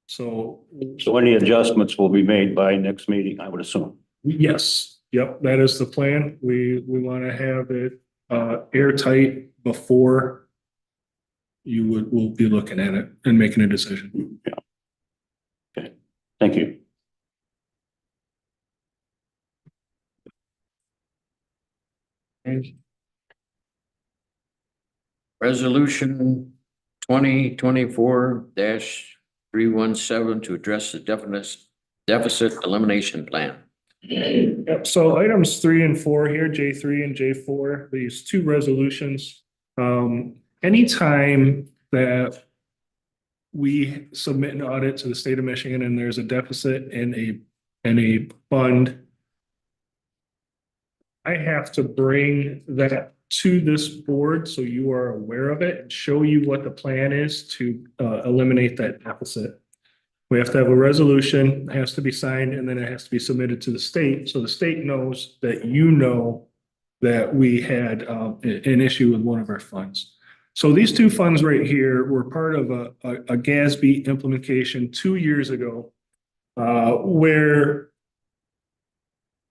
So any adjustments will be made by next meeting, I would assume. yes, yep, that is the plan. We want to have it airtight before we'll be looking at it and making a decision. Yeah. Okay, thank you. Resolution 2024-317 to address the deficit elimination plan. Yep, so items 3 and 4 here, J3 and J4, these two resolutions. Anytime that we submit an audit to the state of Michigan and there's a deficit in a fund, I have to bring that to this board so you are aware of it and show you what the plan is to eliminate that deficit. We have to have a resolution, it has to be signed, and then it has to be submitted to the state. So the state knows that you know that we had an issue with one of our funds. So these two funds right here were part of a GASB implementation 2 years ago, where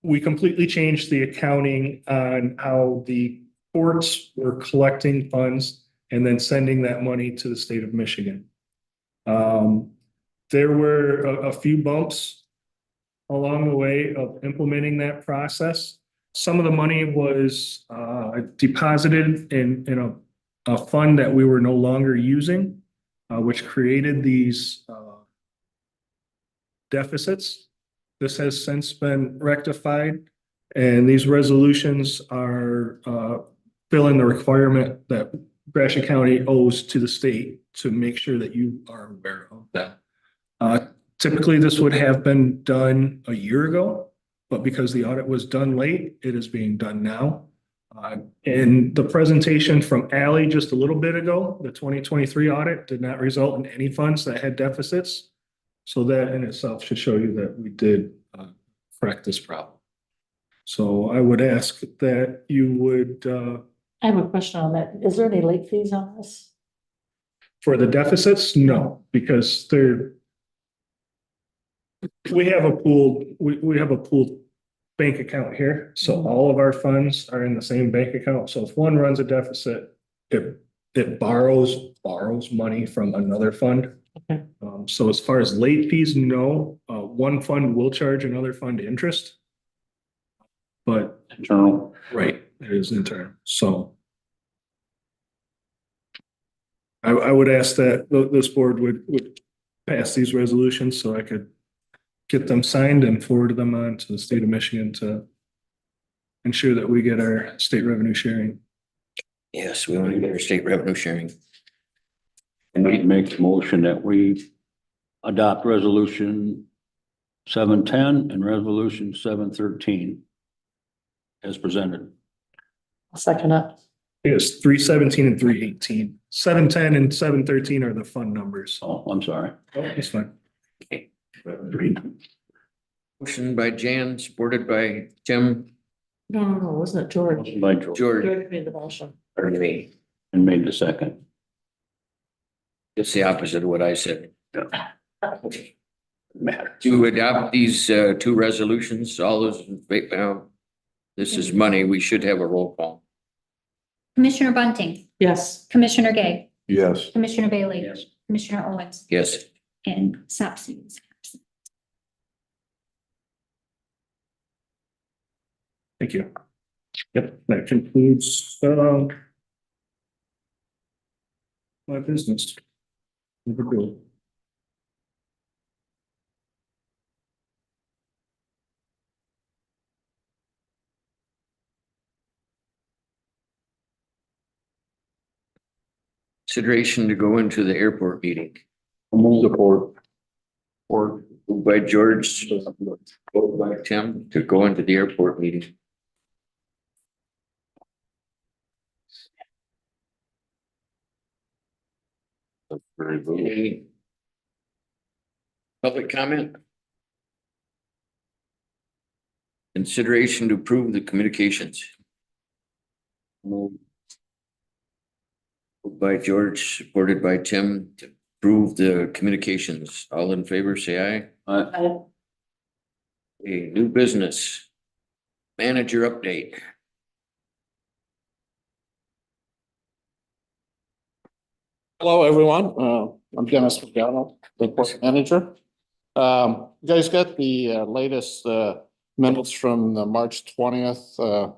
we completely changed the accounting on how the courts were collecting funds and then sending that money to the state of Michigan. There were a few bumps along the way of implementing that process. Some of the money was deposited in a fund that we were no longer using, which created these deficits. This has since been rectified, and these resolutions are filling the requirement that Gratiot County owes to the state to make sure that you are aware of that. Typically, this would have been done a year ago, but because the audit was done late, it is being done now. And the presentation from Ally just a little bit ago, the 2023 audit did not result in any funds that had deficits. So that in itself should show you that we did correct this problem. So I would ask that you would. I have a question on that. Is there any late fees on this? For the deficits, no, because we have a pooled bank account here. So all of our funds are in the same bank account. So if one runs a deficit, it borrows money from another fund. Okay. So as far as late fees, no, one fund will charge another fund interest. But Internal. right, it is internal. So I would ask that this board would pass these resolutions so I could get them signed and forward them on to the state of Michigan to ensure that we get our state revenue sharing. Yes, we want to get our state revenue sharing. And we make the motion that we adopt resolution 710 and resolution 713 as presented. Second up. It's 317 and 318. 710 and 713 are the fund numbers. Oh, I'm sorry. Oh, that's fine. Okay. Motion by Jan, supported by Tim. No, wasn't it George? Motion by George George, George made the motion. pardon me. and made the second. It's the opposite of what I said. Matter. To adopt these two resolutions, all those, this is money. We should have a roll call. Commissioner Bunting, Yes. Commissioner Gay, Yes. Commissioner Bailey. Yes. Commissioner Owens, Yes. and Sapsi is absent. Thank you. Yep, that concludes, my business. Good. Consideration to go into the airport meeting. Support. Or moved by George, voted by Tim to go into the airport meeting. Very good. Any public comment? Consideration to approve the communications. Moved by George, supported by Tim to approve the communications. All in favor, say aye. I, A new business. Manager update. Hello, everyone. I'm Dennis McDonald, the port manager. You guys got the latest minutes from the March 20th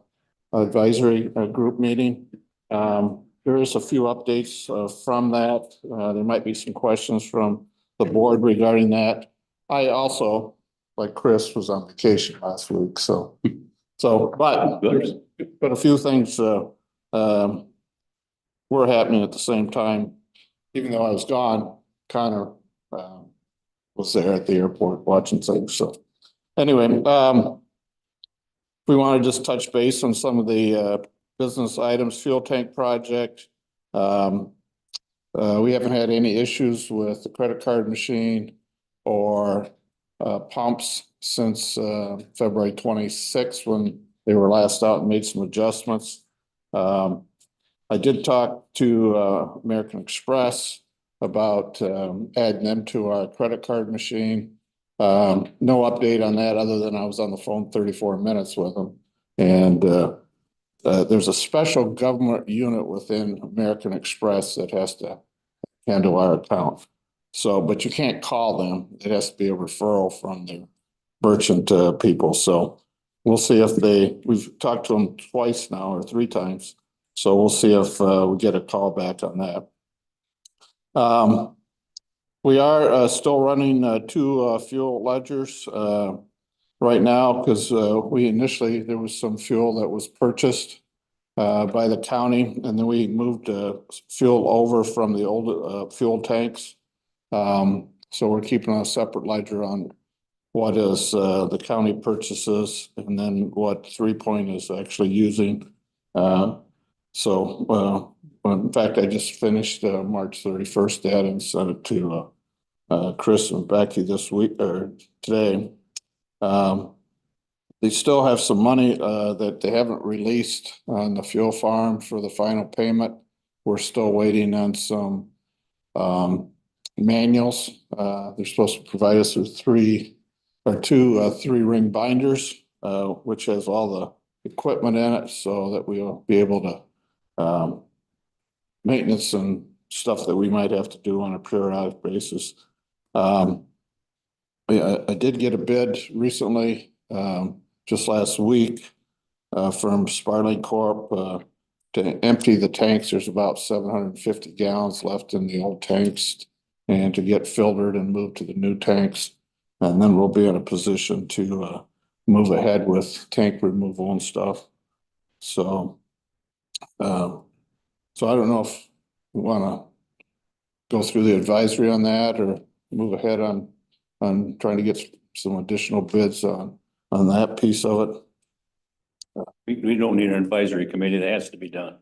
advisory group meeting. There is a few updates from that. There might be some questions from the board regarding that. I also, like Chris, was on vacation last week, but a few things were happening at the same time. Even though I was gone, Connor was there at the airport watching things. So anyway, we want to just touch base on some of the business items, fuel tank project. We haven't had any issues with the credit card machine or pumps since February 26th when they were last out and made some adjustments. I did talk to American Express about adding them to our credit card machine. No update on that other than I was on the phone 34 minutes with them. And there's a special government unit within American Express that has to handle our account. So, but you can't call them. It has to be a referral from the merchant people. So we'll see if we've talked to them twice now or 3 times. So we'll see if we get a call back on that. We are still running 2 fuel ledgers right now because there was some fuel that was purchased by the county, and then we moved fuel over from the old fuel tanks. So we're keeping a separate ledger on what is the county purchases and then what 3 Point is actually using. So in fact, I just finished March 31st data and sent it to Chris and Becky this week or today. They still have some money that they haven't released on the fuel farm for the final payment. We're still waiting on some manuals. They're supposed to provide us with 2 3-ring binders, which has all the equipment in it so that we'll be able to maintenance and stuff that we might have to do on a periodic basis. I did get a bid recently, just last week, from Sparling Corp. To empty the tanks. There's about 750 gallons left in the old tanks, and to get filtered and moved to the new tanks. And then we'll be in a position to move ahead with tank removal and stuff. So I don't know if we want to go through the advisory on that or move ahead on trying to get some additional bids on that piece of it. We don't need an advisory committee. That has to be done.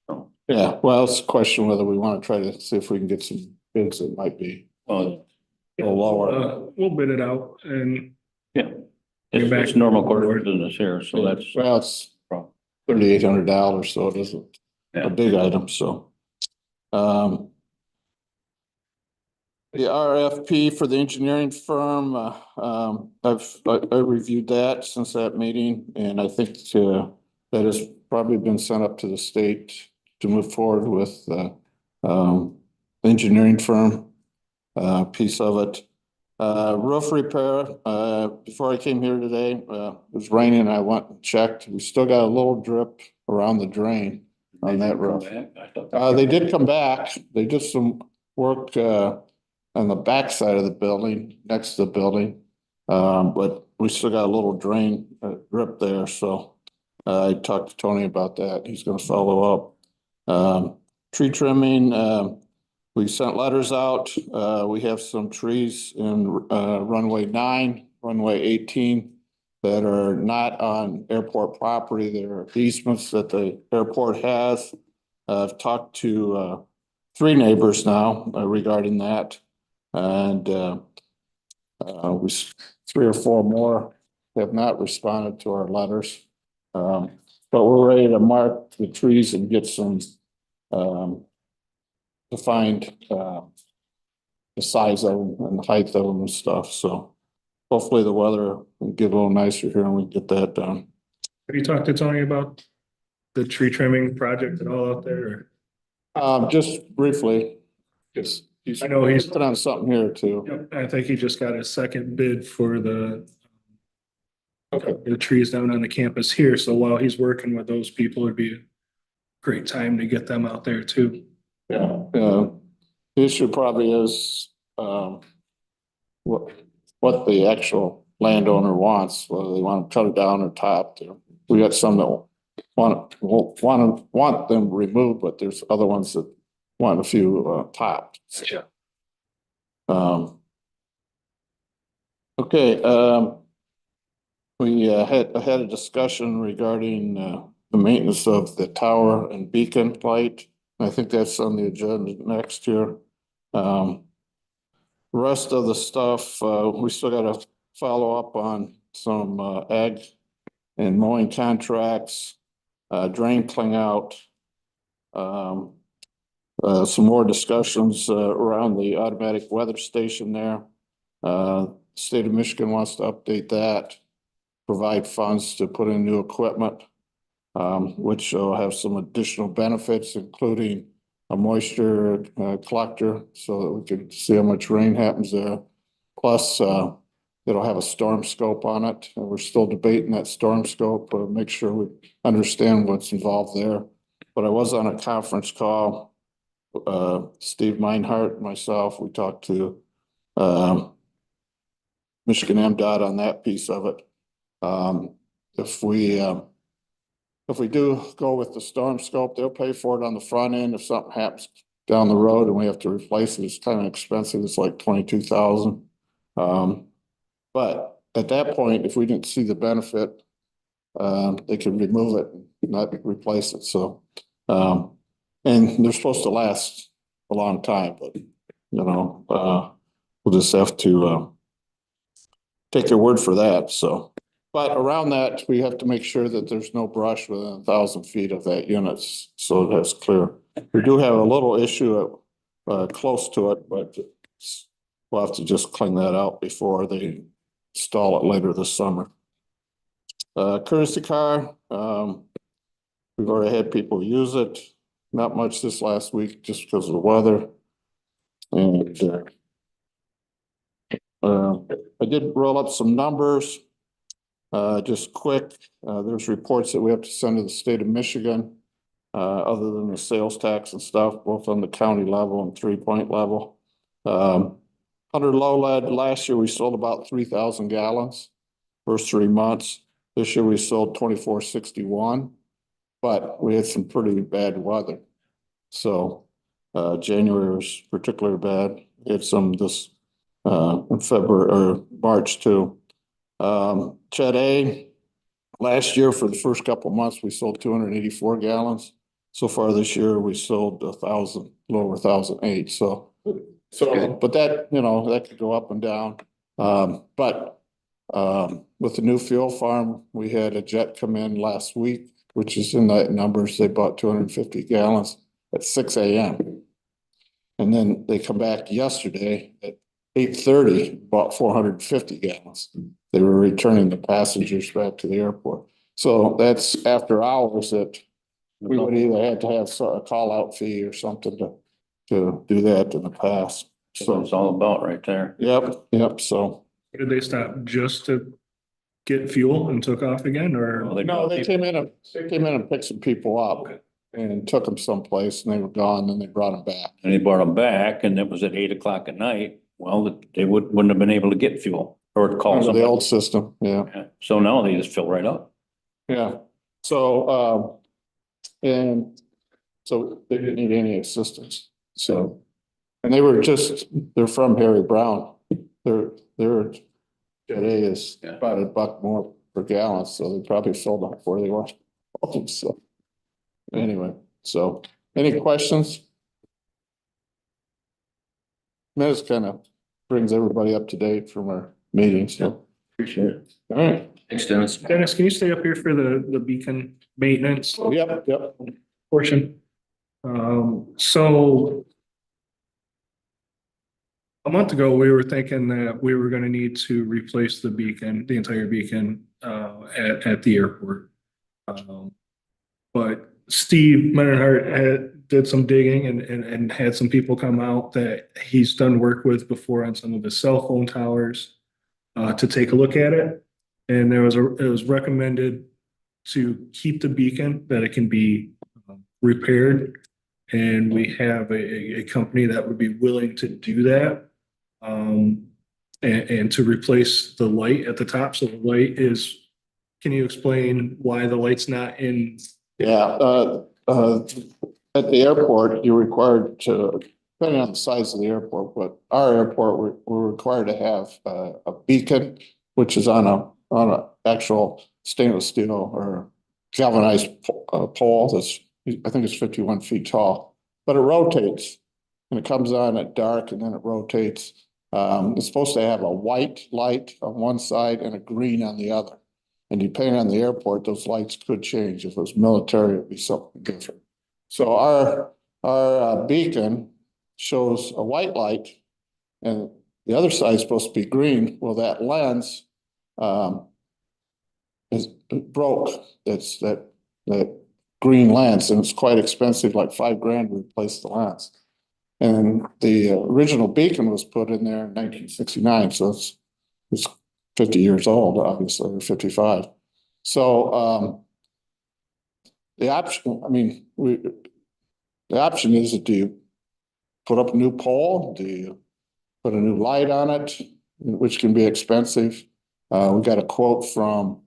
So, Yeah, well, it's a question whether we want to try to see if we can get some bids that might be well, a little lower. We'll bid it out and yeah, It's normal course of business here, so that's. Well, it's $3,800, so it isn't Yeah. a big item, so. The RFP for the engineering firm, I reviewed that since that meeting, and I think, that has probably been sent up to the state to move forward with, engineering firm, piece of it. Roof repair, before I came here today, it was raining and I went and checked. We still got a little drip around the drain on that roof. They did come back. They did some work, on the back side of the building, next to the building. But we still got a little drain, drip there, so, I talked to Tony about that. He's gonna follow up. Tree trimming, we sent letters out. We have some trees in, runway 9, runway 18 that are not on airport property. There are easements that the airport has. I've talked to, 3 neighbors now, regarding that. And, we, 3 or 4 more have not responded to our letters. But we're ready to mark the trees and get some, defined, the size of them and the height of them and stuff, so hopefully the weather will get a little nicer here and we can get that done. Have you talked to Tony about the tree trimming project at all out there? Just briefly, just, I know he's- put on something here too. Yep, I think he just got a second bid for the trees down on the campus here, so while he's working with those people, it'd be a great time to get them out there too. Yeah, the issue probably is, what the actual landowner wants, whether they want to cut it down or top. We got some that want them removed, but there's other ones that want a few, topped. Yeah. Okay, we had a discussion regarding the maintenance of the tower and beacon light. I think that's on the agenda next year. Rest of the stuff, we still gotta follow up on some ag and mowing contracts, drain clean out. Some more discussions around the automatic weather station there. State of Michigan wants to update that, provide funds to put in new equipment, which will have some additional benefits, including a moisture collector so that we can see how much rain happens there. Plus, it'll have a storm scope on it. And we're still debating that storm scope, but make sure we understand what's involved there. But I was on a conference call. Steve Meinhardt, myself, we talked to Michigan MDOT on that piece of it. If we do go with the storm scope, they'll pay for it on the front end. If something happens down the road and we have to replace it, it's kind of expensive. It's like $22,000. But at that point, if we didn't see the benefit, they can remove it, and not replace it. So, and they're supposed to last a long time, but we'll just have to take their word for that. So. But around that, we have to make sure that there's no brush within 1,000 feet of that unit, so that's clear. We do have a little issue close to it, but we'll have to just clean that out before they install it later this summer. Courtesy car, we've already had people use it. Not much this last week just because of the weather. And I did roll up some numbers. Just quick, there's reports that we have to send to the state of Michigan, other than the sales tax and stuff, both on the county level and 3-point level. 100 low lead, last year we sold about 3,000 gallons, first 3 months. This year we sold 2,461, but we had some pretty bad weather. So January was particularly bad. We had some this in February or March too. Chet A, last year for the first couple of months, we sold 284 gallons. So far this year, we sold 1,000, lower 1,008. So, but that, that could go up and down. But With the new fuel farm, we had a jet come in last week, which is in the numbers. They bought 250 gallons at 6 AM. And then they come back yesterday at 8:30, bought 450 gallons. They were returning the passengers back to the airport. So that's after hours that we would either have to have a call out fee or something to do that in the past. That's what it's all about right there. Yep, so. Did they stop just to get fuel and took off again, or? No, they came in and picked some people up and took them someplace and they were gone, then they brought them back. And they brought them back and it was at 8 o'clock at night. Well, they wouldn't have been able to get fuel or to call Under the somebody. old system, yeah. Yeah. So now they just fill right up. Yeah, so, and so they didn't need any assistance, so. And they're from Harry Brown. Their Jet A is about $1 more per gallon, so they probably filled up before they went. So, anyway, so, any questions? That kind of brings everybody up to date from our meetings, so. Appreciate it. All right, Thanks, Dennis. Dennis, can you stay up here for the beacon maintenance yep. portion? So a month ago, we were thinking that we were gonna need to replace the beacon, the entire beacon, at the airport. But Steve Mendenhart did some digging and had some people come out that he's done work with before on some of the cell phone towers, to take a look at it. And it was recommended to keep the beacon, that it can be repaired. And we have a company that would be willing to do that. And to replace the light at the top. So the light is, can you explain why the light's not in? Yeah, at the airport, you're required to, depending on the size of the airport, but our airport, we're required to have a beacon, which is on a actual stainless steel or galvanized pole that's, I think it's 51 feet tall, but it rotates and it comes on at dark and then it rotates. It's supposed to have a white light on one side and a green on the other. And depending on the airport, those lights could change. If it was military, it'd be something different. So our beacon shows a white light and the other side is supposed to be green. Well, that lens is broke. That's that green lens, and it's quite expensive, like $5,000 to replace the lens. And the original beacon was put in there in 1969, so it's 50 years old, obviously, or 55. So the option, the option is, do you put up a new pole? Do you put a new light on it, which can be expensive? We got a quote from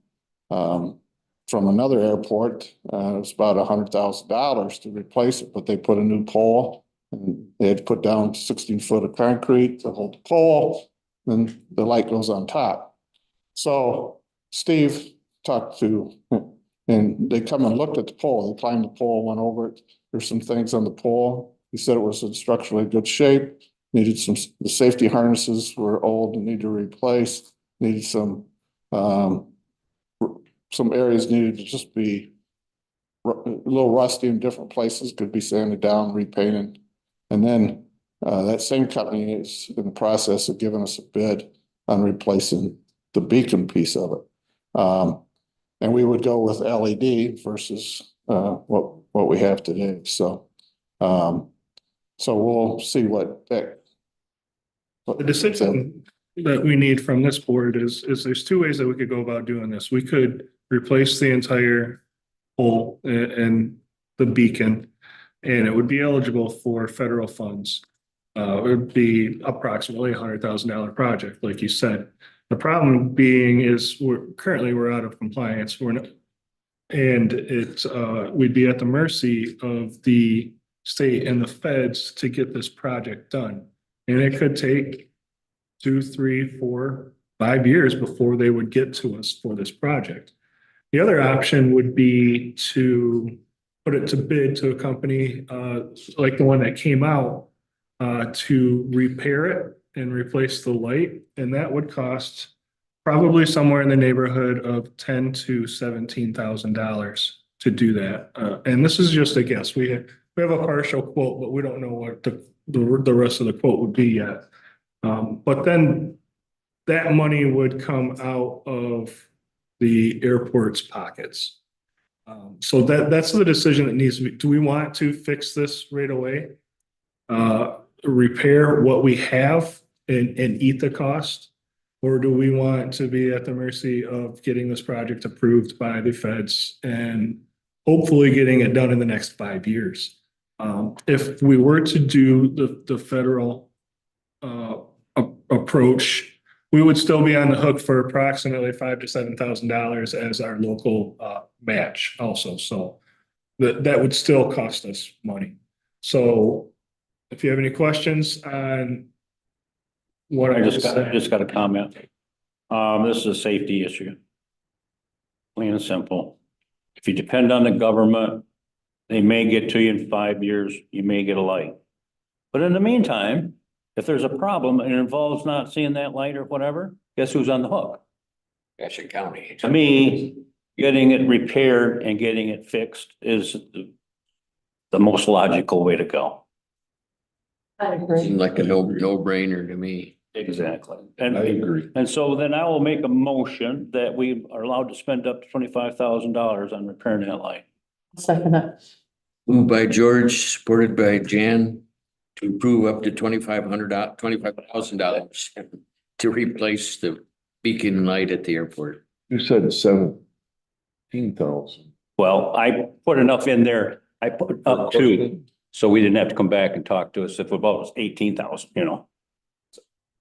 another airport. It was about $100,000 to replace it, but they put a new pole and they had to put down 16 foot of concrete to hold the pole. Then the light goes on top. So Steve talked to, and they come and looked at the pole. They climbed the pole, went over it. There's some things on the pole. He said it was in structurally good shape. Needed the safety harnesses were old and needed to replace. Needed some areas needed to just be a little rusty in different places, could be sanded down, repainted. And then that same company is in the process of giving us a bid on replacing the beacon piece of it. And we would go with LED versus what we have today. So we'll see what that. The decision that we need from this board is there's two ways that we could go about doing this. We could replace the entire pole and the beacon, and it would be eligible for federal funds. It would be approximately $100,000 project, like you said. The problem being is we're out of compliance. And it's we'd be at the mercy of the state and the feds to get this project done. And it could take 2, 3, 4, 5 years before they would get to us for this project. The other option would be to put it to bid to a company like the one that came out to repair it and replace the light. And that would cost probably somewhere in the neighborhood of $10,000 to $17,000 to do that. And this is just a guess. We have a partial quote, but we don't know what the rest of the quote would be yet. But then that money would come out of the airport's pockets. So that's the decision that needs to be, do we want to fix this right away? Repair what we have and eat the cost? Or do we want to be at the mercy of getting this project approved by the feds and hopefully getting it done in the next 5 years? If we were to do the federal approach, we would still be on the hook for approximately $5,000 to $7,000 as our local match also. So that would still cost us money. So if you have any questions on what I just got a comment. This is a safety issue. Plain and simple. If you depend on the government, they may get to you in 5 years, you may get a light. But in the meantime, if there's a problem and it involves not seeing that light or whatever, guess who's on the hook? Gratiot County. To me, getting it repaired and getting it fixed is the most logical way to go. I agree. Seemed like a no-brainer to me. Exactly. I agree. And so then I will make a motion that we are allowed to spend up to $25,000 on repairing that light. Second it. Moved by George, supported by Jan, to approve up to $25,000 to replace the beacon light at the airport. You said 17,000. Well, I put enough in there. I put up to, so we didn't have to come back and talk to us if it was 18,000, you know.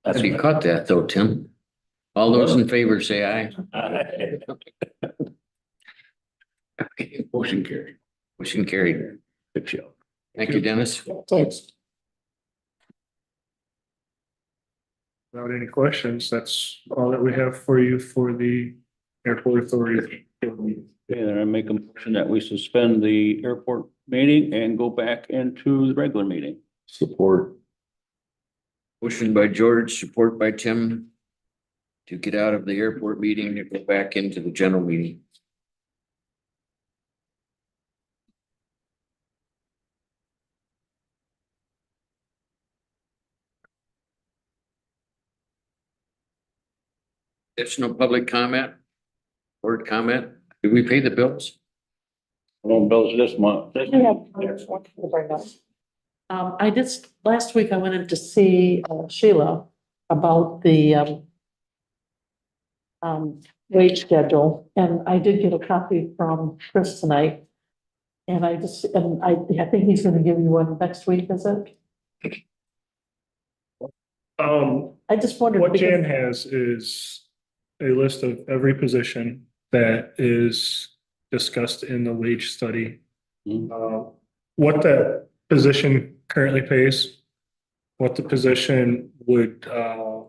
How That's do you cut that though, Tim? All those in favor say aye. Okay, motion carried. Motion carried. Good show. Thank you, Dennis. Thanks. Without any questions, that's all that we have for you for the airport authority. Okay, then I make a motion that we suspend the airport meeting and go back into the regular meeting. Support. Motion by George, support by Tim, to get out of the airport meeting and go back into the general meeting. Additional public comment? Board comment? Did we pay the bills? Well, bills this month. I have one to bring up. I did, last week I went in to see Sheila about the wage schedule, and I did get a copy from Chris tonight. And I think he's gonna give you one next week, is it? I just wondered. What Jan because- has is a list of every position that is discussed in the wage study. What that position currently pays, what the position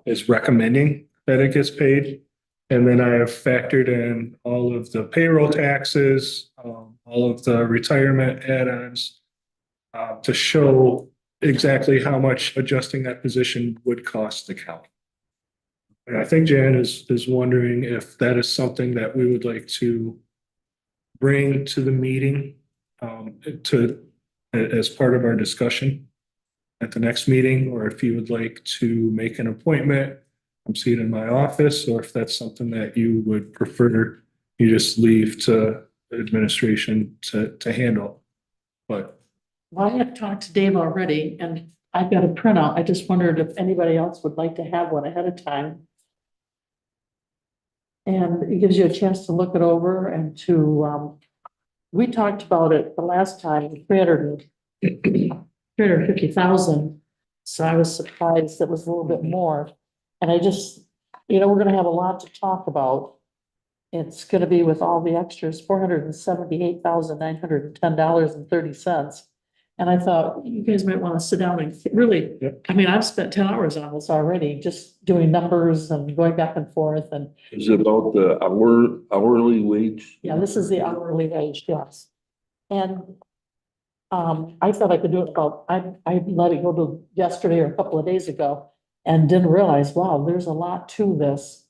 is recommending that it gets paid. And then I have factored in all of the payroll taxes, all of the retirement add-ons, to show exactly how much adjusting that position would cost the county. And I think Jan is wondering if that is something that we would like to bring to the meeting, as part of our discussion at the next meeting, or if you would like to make an appointment, I'm seeing in my office, or if that's something that you would prefer, you just leave to administration to handle. But Well, I have talked to Dave already, and I've got a printout. I just wondered if anybody else would like to have one ahead of time. And it gives you a chance to look it over and to, we talked about it the last time, 350,000. So I was surprised it was a little bit more. And I just, we're gonna have a lot to talk about. It's gonna be with all the extras, $478,910.30. And I thought you guys might want to sit down and really, Yep. I mean, I've spent 10 hours on this already, just doing numbers and going back and forth and, Is it about the hourly wage? yeah, this is the hourly wage, yes. And I thought I could do it about, I let it go to yesterday or a couple of days ago and didn't realize, wow, there's a lot to this.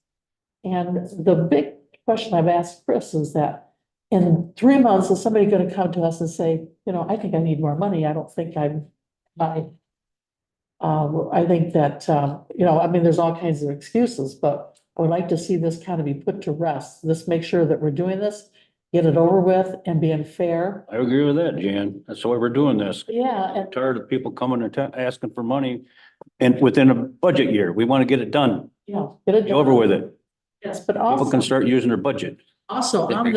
And the big question I've asked Chris is that in 3 months, is somebody gonna come to us and say, you know, I think I need more money, I don't think I think that, you know, I mean, there's all kinds of excuses, but I would like to see this kind of be put to rest. Let's make sure that we're doing this, get it over with and being fair. I agree with that, Jan. That's why we're doing this. Yeah, and Tired of people coming and asking for money and within a budget year. We want to get it done. yeah, get it Be over done. with it. Yes, but People can also, start using their budget. also on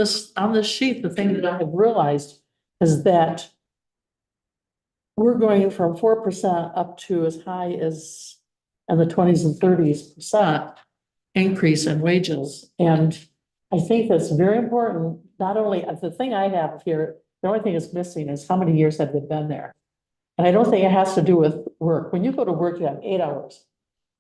this sheet, the thing that I have realized is that we're going from 4% up to as high as in the 20s and 30s% increase in wages. And I think that's very important. Not only, the thing I have here, the only thing that's missing is how many years have they been there? And I don't think it has to do with work. When you go to work, you have 8 hours.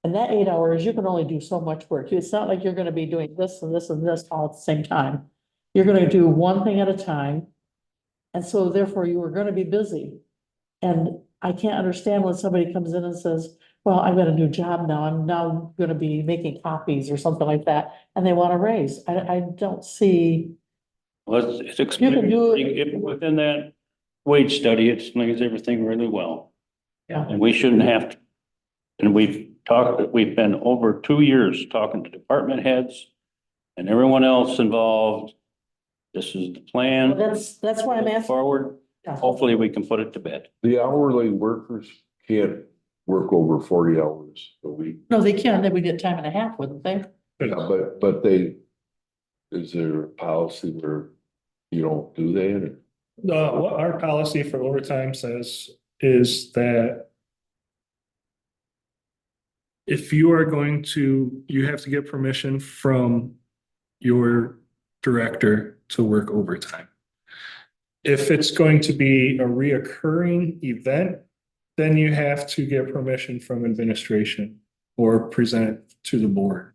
And that 8 hours, you can only do so much work. It's not like you're gonna be doing this and this and this all at the same time. You're gonna do one thing at a time. And so therefore you are gonna be busy. And I can't understand when somebody comes in and says, well, I've got a new job now. I'm now gonna be making copies or something like that, and they want a raise. I don't see, Well, it's You can do within that wage study, it explains everything really well. yeah, And we shouldn't have to. And we've been over 2 years talking to department heads and everyone else involved. This is the plan. that's why I'm asking. Forward, Yeah. hopefully we can put it to bed. The hourly workers can't work over 40 hours a week. No, they can, they would get time and a half, wouldn't they? Yeah, but is there a policy where you don't do that? What our policy for overtime says is that if you are going to, you have to get permission from your director to work overtime. If it's going to be a reoccurring event, then you have to get permission from administration or present to the board.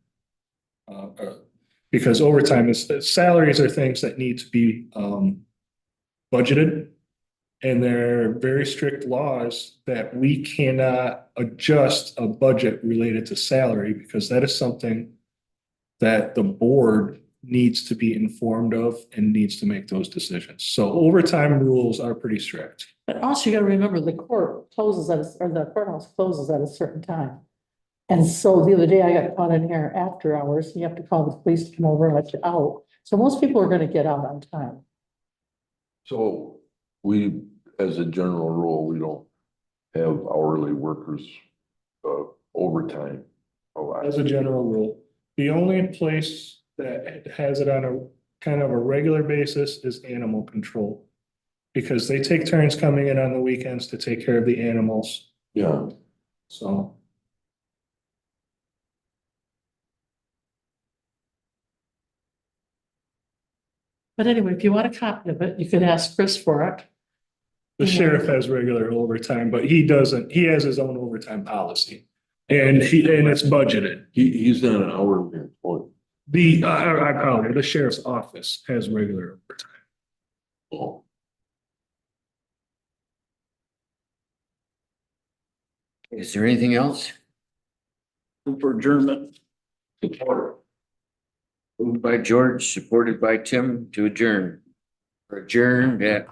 Because overtime salaries are things that need to be budgeted. And there are very strict laws that we cannot adjust a budget related to salary because that is something that the board needs to be informed of and needs to make those decisions. So overtime rules are pretty strict. But also you gotta remember the court closes or the courthouse closes at a certain time. And so the other day I got caught in here after hours, you have to call the police to come over and let you out. So most people are gonna get out on time. So we, as a general rule, we don't have hourly workers overtime allowed. As a general rule, the only place that has it on a kind of a regular basis is animal control. Because they take turns coming in on the weekends to take care of the animals, Yeah. so. But anyway, if you want a copy of it, you could ask Chris for it. The sheriff has regular overtime, but he doesn't, he has his own overtime policy. And it's budgeted. He's not an hourly employee. I apologize, the sheriff's office has regular overtime. Oh. Is there anything else? For adjournment. Support. Moved by George, supported by Tim to adjourn. Or adjourned at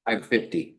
5:50.